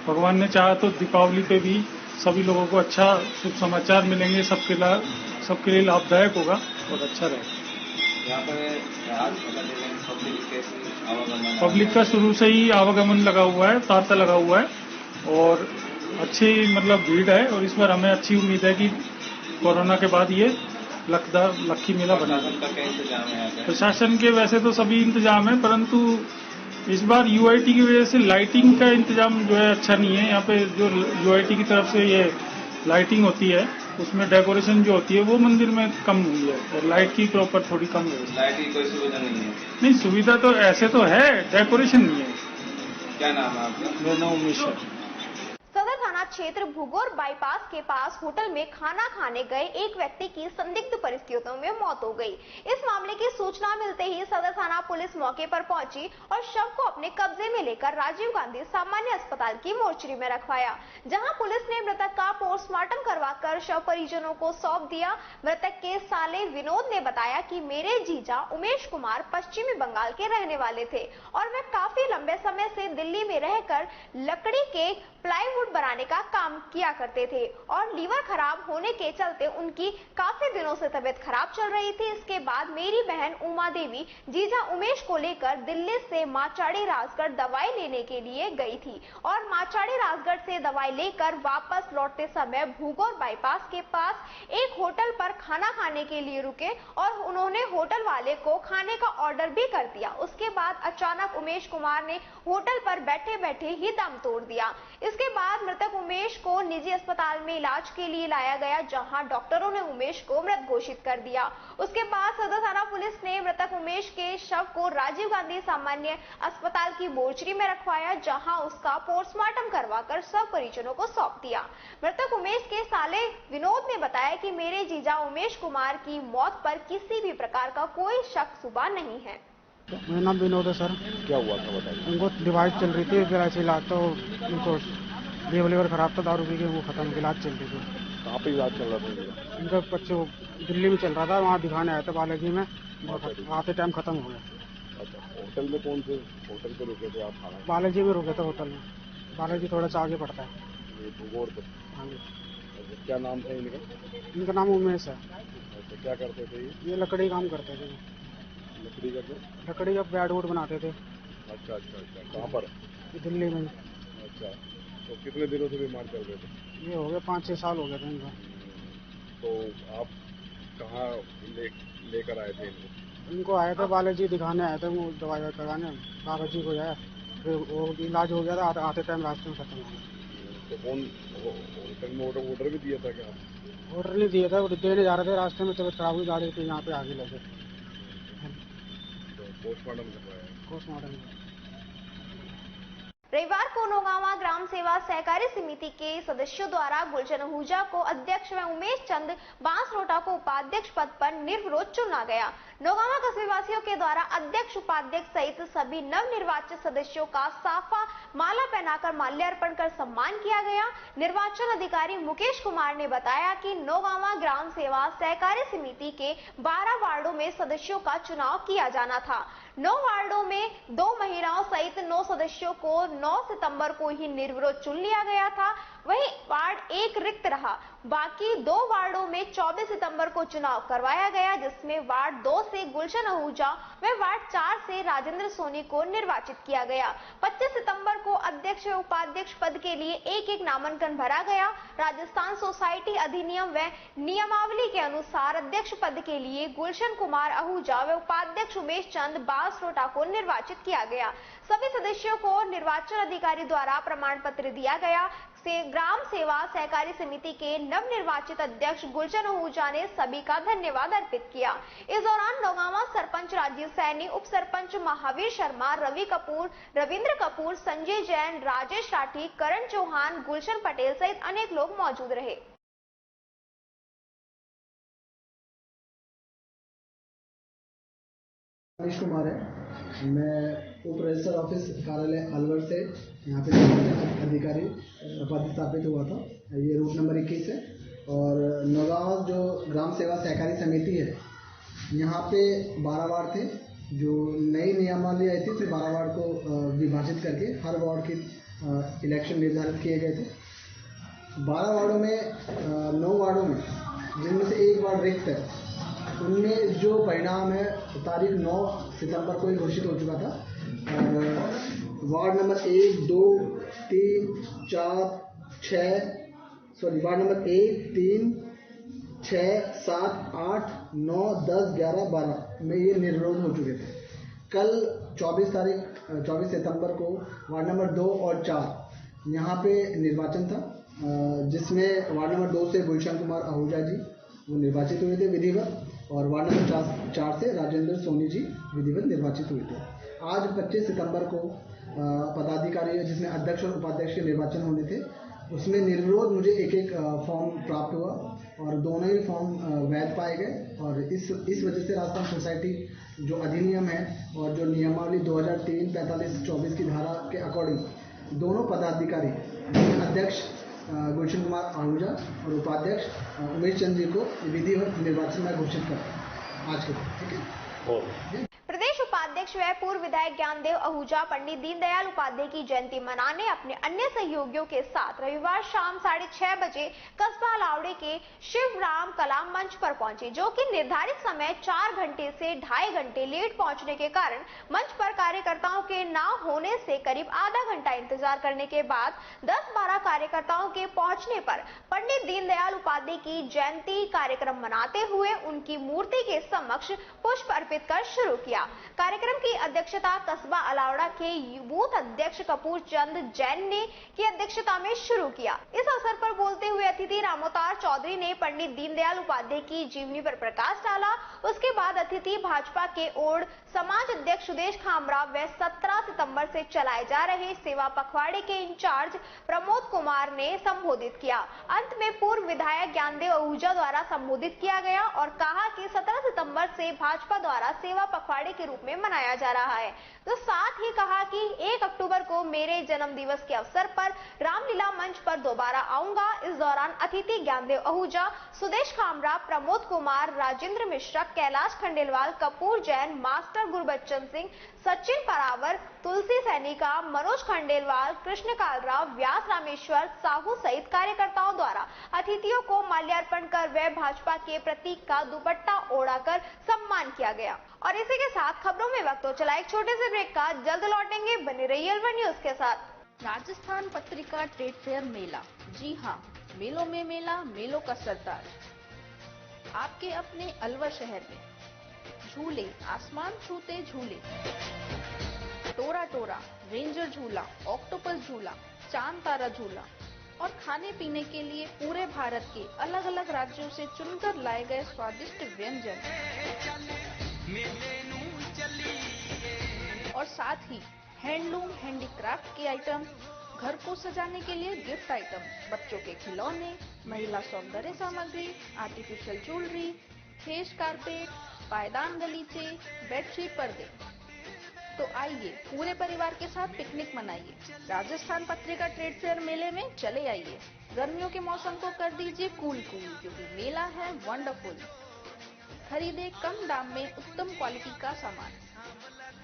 भगवान ने चाहा तो दीपावली पे भी सभी लोगों को अच्छा शुभ समाचार मिलेंगे, सबके लिए लाभदायक होगा और अच्छा रहेगा। यहाँ पर पब्लिक का शुरू से ही आवागमन लगा हुआ है, तांता लगा हुआ है और अच्छी भीड़ है और इस बार हमें अच्छी उम्मीद है कि कोरोना के बाद ये लक्की मेला बना। प्रशासन के वैसे तो सभी इंतजाम है, परंतु इस बार यूआईटी की वजह से लाइटिंग का इंतजाम जो है अच्छा नहीं है। यहाँ पे जो यूआईटी की तरफ से ये लाइटिंग होती है उसमें डेकोरेशन जो होती है वो मंदिर में कम हुई है और लाइट की प्रॉपर थोड़ी कम है। लाइट की कोई सुविधा नहीं है? नहीं, सुविधा तो ऐसे तो है, डेकोरेशन नहीं है। क्या नाम है आपका? मेरा नाम उमेश है। सदर थाना क्षेत्र भूगोर बाईपास के पास होटल में खाना खाने गए एक व्यक्ति की संदिग्ध परिस्थितियों में मौत हो गई। इस मामले की सूचना मिलते ही सदर थाना पुलिस मौके पर पहुंची और शव को अपने कब्जे में लेकर राजीव गांधी सामान्य अस्पताल की मोर्चरी में रखवाया, जहां पुलिस ने मृतक का पोस्टमार्टम करवाकर शव परिजनों को सौंप दिया। मृतक के साले विनोद ने बताया कि मेरे जीजा उमेश कुमार पश्चिमी बंगाल के रहने वाले थे और वे काफी लंबे समय से दिल्ली में रहकर लकड़ी के प्लाईवुड बनाने का काम किया करते थे और लीवर खराब होने के चलते उनकी काफी दिनों से तबीयत खराब चल रही थी। इसके बाद मेरी बहन उमा देवी जीजा उमेश को लेकर दिल्ली से माचाड़ी राजगढ़ दवाई लेने के लिए गई थी और माचाड़ी राजगढ़ से दवाई लेकर वापस लौटते समय भूगोर बाईपास के पास एक होटल पर खाना खाने के लिए रुके और उन्होंने होटल वाले को खाने का ऑर्डर भी कर दिया। उसके बाद अचानक उमेश कुमार ने होटल पर बैठे बैठे ही दम तोड़ दिया। इसके बाद मृतक उमेश को निजी अस्पताल में इलाज के लिए लाया गया, जहां डॉक्टरों ने उमेश को मृत घोषित कर दिया। उसके बाद सदर थाना पुलिस ने मृतक उमेश के शव को राजीव गांधी सामान्य अस्पताल की मोर्चरी में रखवाया, जहां उसका पोस्टमार्टम करवाकर सब परिजनों को सौंप दिया। मृतक उमेश के साले विनोद ने बताया कि मेरे जीजा उमेश कुमार की मौत पर किसी भी प्रकार का कोई शक शुबा नहीं है। मेरा नाम विनोद है सर। क्या हुआ था बताइए। उनको डिवाइस चल रही थी, फिर ऐसे इलाज तो उनको लीवर खराब था, दारू पी के वो खत्म, इलाज चल रही थी। कहाँ पे इलाज चल रहा था? उनका बच्चे दिल्ली में चल रहा था, वहाँ दिखाने आया था बालाजी में, आते टाइम खत्म हो गया। अच्छा, होटल में कौन से होटल पे रुके थे आप? बालाजी में रुके थे होटल में। बालाजी थोड़ा सा आगे पड़ता है। भूगोर पे? हाँ जी। क्या नाम था इनका? इनका नाम उमेश है। अच्छा, क्या करते थे ये लकड़ी काम करते थे। लकड़ी का? लकड़ी का बेड वुड बनाते थे। अच्छा अच्छा अच्छा। कहाँ पर? दिल्ली में। अच्छा, तो कितने दिनों से बीमार चल रहे थे? ये हो गया 5-6 साल हो गए थे इनको। तो आप कहाँ लेकर आए थे इनको आए थे बालाजी दिखाने आए थे, वो दवाई कराने बाबा जी को जाया, फिर वो इलाज हो गया था, आते टाइम रास्ते में खत्म हो गया। तो कौन होटल में ऑर्डर भी दिया था क्या? ऑर्डर नहीं दिया था, देने जा रहे थे, रास्ते में तबीयत खराब हुई, गाड़ी थी यहाँ पे आगे लगे। पोस्टमार्टम करवाया? पोस्टमार्टम। रविवार को नौगांवा ग्राम सेवा सहकारी समिति के सदस्यों द्वारा गुलशन आहूजा को अध्यक्ष व उमेश चंद बांसरोटा को उपाध्यक्ष पद पर निर्विरोध चुना गया। नौगांवा कस्बे वासियों के द्वारा अध्यक्ष उपाध्यक्ष सहित सभी नवनिर्वाचित सदस्यों का साफा माला पहनाकर माल्यार्पण कर सम्मान किया गया। निर्वाचन अधिकारी मुकेश कुमार ने बताया कि नौगांवा ग्राम सेवा सहकारी समिति के 12 वार्डों में सदस्यों का चुनाव किया जाना था। 9 वार्डों में 2 महिलाओं सहित 9 सदस्यों को 9 सितंबर को ही निर्विरोध चुन लिया गया था। वहीं वार्ड 1 रिक्त रहा। बाकी 2 वार्डों में 24 सितंबर को चुनाव करवाया गया, जिसमें वार्ड 2 से गुलशन आहूजा व वार्ड 4 से राजेंद्र सोनी को निर्वाचित किया गया। 25 सितंबर को अध्यक्ष अध्यक्ष व उपाध्यक्ष पद के लिए एक नामांकन भरा गया। राजस्थान सोसाइटी अधिनियम व नियमावली के अनुसार अध्यक्ष पद के लिए गुलशन कुमार आहूजा व उपाध्यक्ष उमेश चंद बासरोटा को निर्वाचित किया गया। सभी सदस्यों को निर्वाचन अधिकारी द्वारा प्रमाण पत्र दिया गया। ग्राम सेवा सहकारी समिति के नवनिर्वाचित अध्यक्ष गुलशन आहूजा ने सभी का धन्यवाद अर्पित किया। इस दौरान नौगांवा सरपंच राजीव सैनी, उप सरपंच महावीर शर्मा, रवि कपूर, रविंद्र कपूर, संजय जैन, राजेश राठी, करण चौहान, गुलशन पटेल सहित अनेक लोग मौजूद रहे। मनीष कुमार है, मैं उप रजिस्टर ऑफिस कार्यालय अलवर से यहाँ पे अधिकारी पदस्थापित हुआ था। ये रूट नंबर 21 है और नौगांव जो ग्राम सेवा सहकारी समिति है, यहाँ पे 12 वार्ड थे। जो नई नियमावली आई थी, फिर 12 वार्ड को विभाजित करके हर वार्ड की इलेक्शन निर्धारित किए गए थे। 12 वार्डों में 9 वार्डों में जिनमें से एक वार्ड रिक्त है, उनमें जो परिणाम है तारीख 9 सितंबर को ही घोषित हो चुका था। वार्ड नंबर 1, 2, 3, 4, 6 वार्ड नंबर 1, 3, 6, 7, 8, 9, 10, 11, 12 में ये निर्विरोध हो चुके थे। कल 24 सितंबर को वार्ड नंबर 2 और 4 यहाँ पे निर्वाचन था, जिसमें वार्ड नंबर 2 से गुलशन कुमार आहूजा जी वो निर्वाचित हुए थे विधिवत, और वार्ड नंबर 4 से राजेंद्र सोनी जी विधिवत निर्वाचित हुए थे। आज 25 सितंबर को पदाधिकारी जिसमें अध्यक्ष और उपाध्यक्ष के निर्वाचन होने थे, उसमें निर्विरोध मुझे एक फॉर्म प्राप्त हुआ और दोनों ही फॉर्म वैध पाए गए। और इस वजह से राजस्थान सोसाइटी जो अधिनियम है और जो नियमावली 2003-45-24 की धारा के अकॉर्डिंग दोनों पदाधिकारी अध्यक्ष गुलशन कुमार आहूजा और उपाध्यक्ष उमेश चंद जी को विधिवत निर्वाचन में घोषित कर आज के दिन, ठीक है। प्रदेश उपाध्यक्ष व पूर्व विधायक ज्ञानदेव आहूजा पंडित दीनदयाल उपाध्याय की जयंती मनाने अपने अन्य सहयोगियों के साथ रविवार शाम 6:30 बजे कस्बा अलावड़े के शिवराम कला मंच पर पहुंचे, जो कि निर्धारित समय 4 घंटे से 2.5 घंटे लेट पहुंचने के कारण मंच पर कार्यकर्ताओं के न होने से करीब आधा घंटा इंतजार करने के बाद 10-12 कार्यकर्ताओं के पहुंचने पर पंडित दीनदयाल उपाध्याय की जयंती कार्यक्रम मनाते हुए उनकी मूर्ति के समक्ष पुष्प अर्पित कर शुरू किया। कार्यक्रम की अध्यक्षता कस्बा अलावड़ा के बूथ अध्यक्ष कपूर चंद जैन ने की अध्यक्षता में शुरू किया। इस अवसर पर बोलते हुए अतिथि रामोतार चौधरी ने पंडित दीनदयाल उपाध्याय की जीवनी पर प्रकाश डाला। उसके बाद अतिथि भाजपा के ओड समाज अध्यक्ष सुदेश खामरा व 17 सितंबर से चलाए जा रहे सेवा पखवाड़े के इंचार्ज प्रमोद कुमार ने संबोधित किया। अंत में पूर्व विधायक ज्ञानदेव आहूजा द्वारा संबोधित किया गया और कहा कि 17 सितंबर से भाजपा द्वारा सेवा पखवाड़े के रूप में मनाया जा रहा है। तो साथ ही कहा कि 1 अक्टूबर को मेरे जन्म दिवस के अवसर पर रामलीला मंच पर दोबारा आऊंगा। इस दौरान अतिथि ज्ञानदेव आहूजा, सुदेश खामरा, प्रमोद कुमार, राजेंद्र मिश्रा, कैलाश खंडेलवाल, कपूर जैन, मास्टर गुरबच्चन सिंह, सचिन परावर, तुलसी सैनिका, मनोज खंडेलवाल, कृष्ण कालराव, व्यास रामेश्वर साहू सहित कार्यकर्ताओं द्वारा अतिथियों को माल्यार्पण कर व भाजपा के प्रतीक का दुपट्टा ओढ़ाकर सम्मान किया गया। और इसी के साथ खबरों में वक्त हो चला एक छोटे से ब्रेक का, जल्द लौटेंगे, बने रहिए अलवर न्यूज के साथ। राजस्थान पत्रिका ट्रेड फेयर मेला, जी हाँ, मेलों में मेला, मेलों का सरदार आपके अपने अलवर शहर में। झूले, आसमान छूते झूले, टोरा टोरा, रेंजर झूला, ऑक्टोपस झूला, चांद तारा झूला और खाने पीने के लिए पूरे भारत के अलग अलग राज्यों से चुनकर लाए गए स्वादिष्ट व्यंजन और साथ ही हैंडलूम हैंडीक्राफ्ट के आइटम, घर को सजाने के लिए गिफ्ट आइटम, बच्चों के खिलौने, महिला सौंदर्य सामग्री, आर्टिफिशियल ज्वेलरी, खेश कारपेट, पायदान गलीचे, बेडशीट पर्दे। तो आइए पूरे परिवार के साथ picnic मनाइए। Rajasthan Patrika trade fair मेले में चले आइए। गर्मियों के मौसम को कर दीजिए कूल कूल, क्योंकि मेला है वंडरफुल। खरीदे कम दाम में उत्तम क्वालिटी का सामान।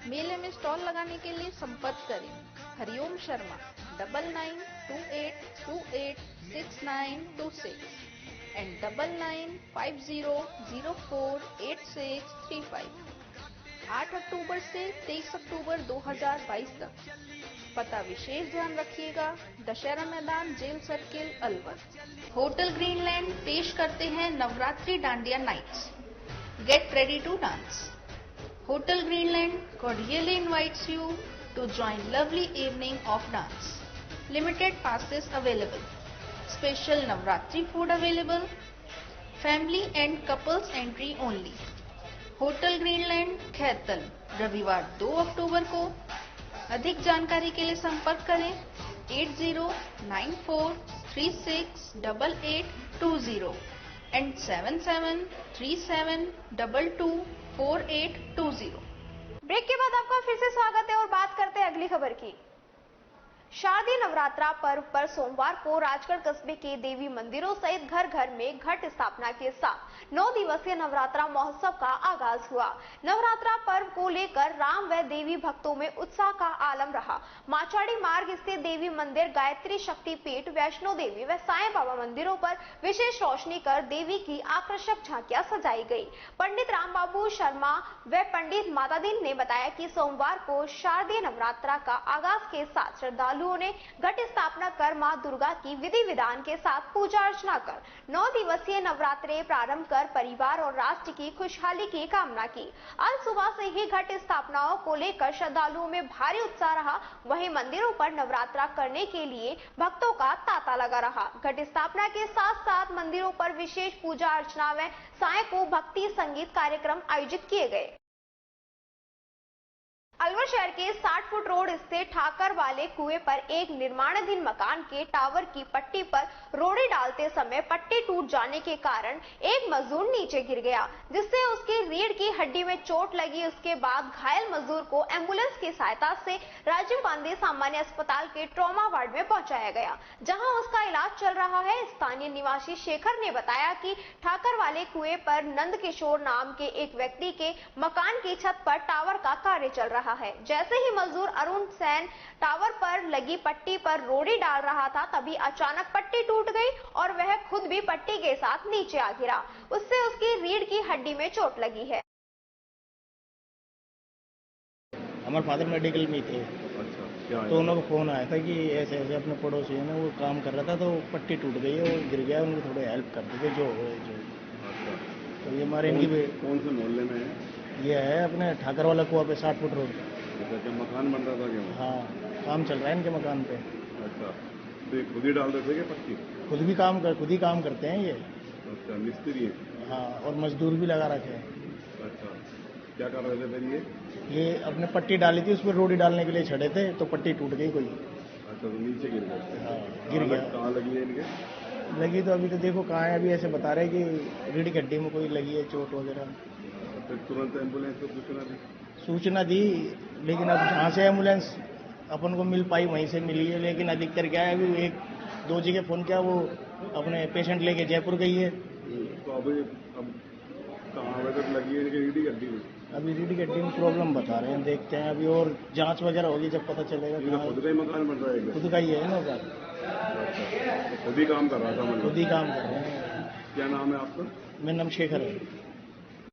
मेले में स्टॉल लगाने के लिए संपर्क करें हरिओम शर्मा 9928286926 and 9950048635। 8 अक्टूबर से 23 अक्टूबर 2022 तक पता विशेष ध्यान रखिएगा, दशहरा मैदान, jail circle, Alwar. Hotel Greenland पेश करते हैं Navratri dandiya nights. Get ready to dance. Hotel Greenland cordially invites you to join lovely evening of dance. Limited passes available. Special Navratri food available. Family and couples entry only. Hotel Greenland Khairthal, रविवार 2 अक्टूबर को। अधिक जानकारी के लिए संपर्क करें 8094368820 and 7737224820। ब्रेक के बाद आपका फिर से स्वागत है और बात करते हैं अगली खबर की। शारदीय नवरात्रा पर्व पर सोमवार को राजगढ़ कस्बे के देवी मंदिरों सहित घर घर में घट स्थापना के साथ 9 दिवसीय नवरात्रा महोत्सव का आगाज हुआ। नवरात्रा पर्व को लेकर राम व देवी भक्तों में उत्साह का आलम रहा। माचाड़ी मार्ग स्थित देवी मंदिर, गायत्री शक्तिपीठ, वैष्णो देवी व साईं बाबा मंदिरों पर विशेष रोशनी कर देवी की आकर्षक झांकियां सजाई गई। पंडित रामबाबू शर्मा व पंडित मातादीन ने बताया कि सोमवार को शारदीय नवरात्रा का आगाज के साथ श्रद्धालुओं ने घट स्थापना कर मां दुर्गा की विधि विधान के साथ पूजा अर्चना कर 9 दिवसीय नवरात्रे प्रारंभ कर परिवार और राष्ट्र की खुशहाली की कामना की। आज सुबह से ही घट स्थापनाओं को लेकर श्रद्धालुओं में भारी उत्साह रहा। वहीं मंदिरों पर नवरात्रा करने के लिए भक्तों का तांता लगा रहा। घट स्थापना के साथ साथ मंदिरों पर विशेष पूजा अर्चना व साय को भक्ति संगीत कार्यक्रम आयोजित किए गए। अलवर शहर के 60 फुट रोड स्थित ठाकर वाले कुएं पर एक निर्माणाधीन मकान के टावर की पट्टी पर रोड़ी डालते समय पट्टी टूट जाने के कारण एक मजदूर नीचे गिर गया, जिससे उसकी रीढ़ की हड्डी में चोट लगी। उसके बाद घायल मजदूर को एम्बुलेंस की सहायता से राजीव गांधी सामान्य अस्पताल के ट्रॉमा वार्ड में पहुंचाया गया, जहां उसका इलाज चल रहा है। स्थानीय निवासी शेखर ने बताया कि ठाकर वाले कुएं पर नंद किशोर नाम के एक व्यक्ति के मकान की छत पर टावर का कार्य चल रहा है। जैसे ही मजदूर अरुण सैन टावर पर लगी पट्टी पर रोड़ी डाल रहा था, तभी अचानक पट्टी टूट गई और वह खुद भी पट्टी के साथ नीचे आ गिरा। उससे उसकी रीढ़ की हड्डी में चोट लगी है। हमारे फादर मेडिकल में थे। अच्छा, तो उनको फोन आया था कि ऐसे ऐसे अपने पड़ोसी है ना, वो काम कर रहा था तो पट्टी टूट गई है, वो गिर गया, उनको थोड़े हेल्प कर दीजिए जो। अच्छा, तो ये हमारे इनकी कौन से मोहल्ले में है? ये है अपने ठाकर वाला कुआ पे 60 फुट रोड। अच्छा, मकान बन रहा था क्या? हाँ, काम चल रहा है इनके मकान पे। अच्छा, तो खुद ही डाल देते क्या पट्टी? खुद ही काम करते हैं ये। अच्छा, मिस्त्री है? हाँ, और मजदूर भी लगा रखे हैं। अच्छा, क्या कर रहे थे फिर ये अपने पट्टी डाली थी, उसमें रोड़ी डालने के लिए छड़े थे तो पट्टी टूट गई कोई। अच्छा, तो नीचे गिर गए? हाँ, गिर गया। कहाँ लगी है इनके? लगी तो अभी तो देखो कहाँ है, अभी ऐसे बता रहे कि रीढ़ की हड्डी में कोई लगी है चोट वगैरह। फिर तुरंत एम्बुलेंस को सूचना दी, लेकिन अब जहाँ से एम्बुलेंस अपन को मिल पाई वहीं से मिली है। लेकिन अधिकतर क्या है, अभी 1-2 जगह फोन किया, वो अपने पेशेंट लेके जयपुर गई है। तो अब कहाँ लगी है इनकी रीढ़ की हड्डी में? अभी रीढ़ की हड्डी में प्रॉब्लम बता रहे हैं, देखते हैं अभी और जांच वगैरह होगी जब पता चलेगा। खुद का ही मकान बन रहा है? खुद का ही है ना मकान। अच्छा, खुद ही काम कर रहा था? खुद ही काम कर रहे हैं। क्या नाम है आपका? मेरा नाम शेखर है।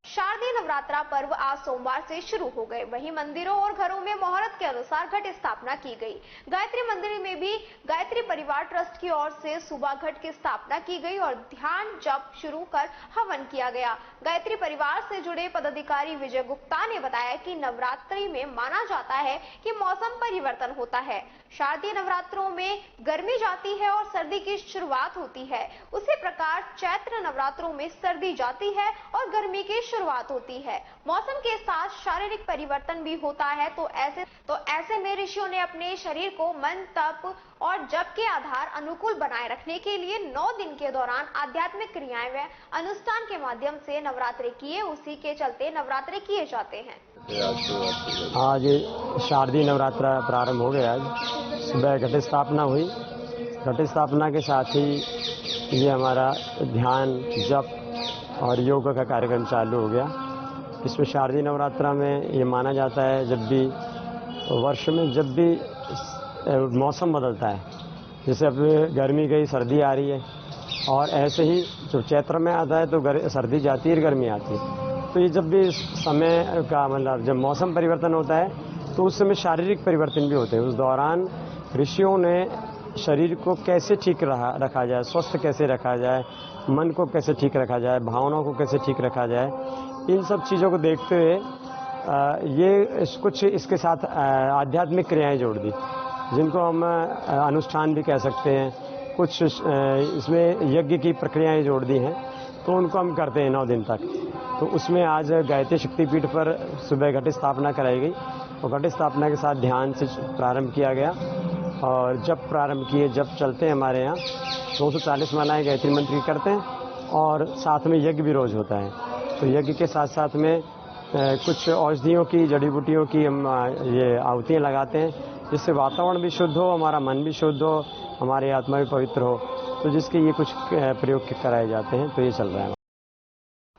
शारदीय नवरात्रा पर्व आज सोमवार से शुरू हो गए। वहीं मंदिरों और घरों में मुहूर्त के अनुसार घट स्थापना की गई। गायत्री मंदिर में भी गायत्री परिवार ट्रस्ट की ओर से सुबह घट की स्थापना की गई और ध्यान जप शुरू कर हवन किया गया। गायत्री परिवार से जुड़े पदाधिकारी विजय गुप्ता ने बताया कि नवरात्रि में माना जाता है कि मौसम परिवर्तन होता है। शारदीय नवरात्रों में गर्मी जाती है और सर्दी की शुरुआत होती है। उसी प्रकार चैत्र नवरात्रों में सर्दी जाती है और गर्मी की शुरुआत होती है। मौसम के साथ शारीरिक परिवर्तन भी होता है, तो ऐसे में ऋषियों ने अपने शरीर को मन, तप और जप के आधार अनुकूल बनाए रखने के लिए 9 दिन के दौरान आध्यात्मिक क्रियाएं व अनुष्ठान के माध्यम से नवरात्रे किए। उसी के चलते नवरात्रे किए जाते हैं। आज शारदीय नवरात्रा प्रारंभ हो गया। आज सुबह घट स्थापना हुई। घट स्थापना के साथ ही ये हमारा ध्यान, जप और योग का कार्यक्रम चालू हो गया। इसमें शारदीय नवरात्रा में ये माना जाता है, जब भी वर्ष में जब भी मौसम बदलता है, जैसे अब गर्मी गई, सर्दी आ रही है, और ऐसे ही जब चैत्र में आता है तो सर्दी जाती है, गर्मी आती है। तो ये जब भी समय का मतलब जब मौसम परिवर्तन होता है तो उस समय शारीरिक परिवर्तन भी होते हैं। उस दौरान ऋषियों ने शरीर को कैसे ठीक रखा जाए, स्वस्थ कैसे रखा जाए, मन को कैसे ठीक रखा जाए, भावनाओं को कैसे ठीक रखा जाए, इन सब चीज़ों को देखते हुए ये कुछ इसके साथ आध्यात्मिक क्रियाएं जोड़ दी, जिनको हम अनुष्ठान भी कह सकते हैं। कुछ इसमें यज्ञ की प्रक्रियाएं जोड़ दी हैं, तो उनको हम करते हैं 9 दिन तक। तो उसमें आज गायत्री शक्तिपीठ पर सुबह घट स्थापना कराई गई और घट स्थापना के साथ ध्यान से प्रारंभ किया गया और जब प्रारंभ किए, जब चलते हैं हमारे यहाँ 240 मालाएं गायत्री मंत्र की करते हैं और साथ में यज्ञ भी रोज होता है। तो यज्ञ के साथ साथ में कुछ औषधियों की, जड़ी बूटियों की हम ये आहुतियाँ लगाते हैं, जिससे वातावरण भी शुद्ध हो, हमारा मन भी शुद्ध हो, हमारी आत्मा भी पवित्र हो। तो जिसके ये कुछ प्रयोग कराए जाते हैं। तो ये चल रहा है।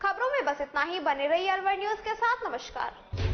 खबरों में बस इतना ही। बने रहिए अलवर न्यूज के साथ। नमस्कार।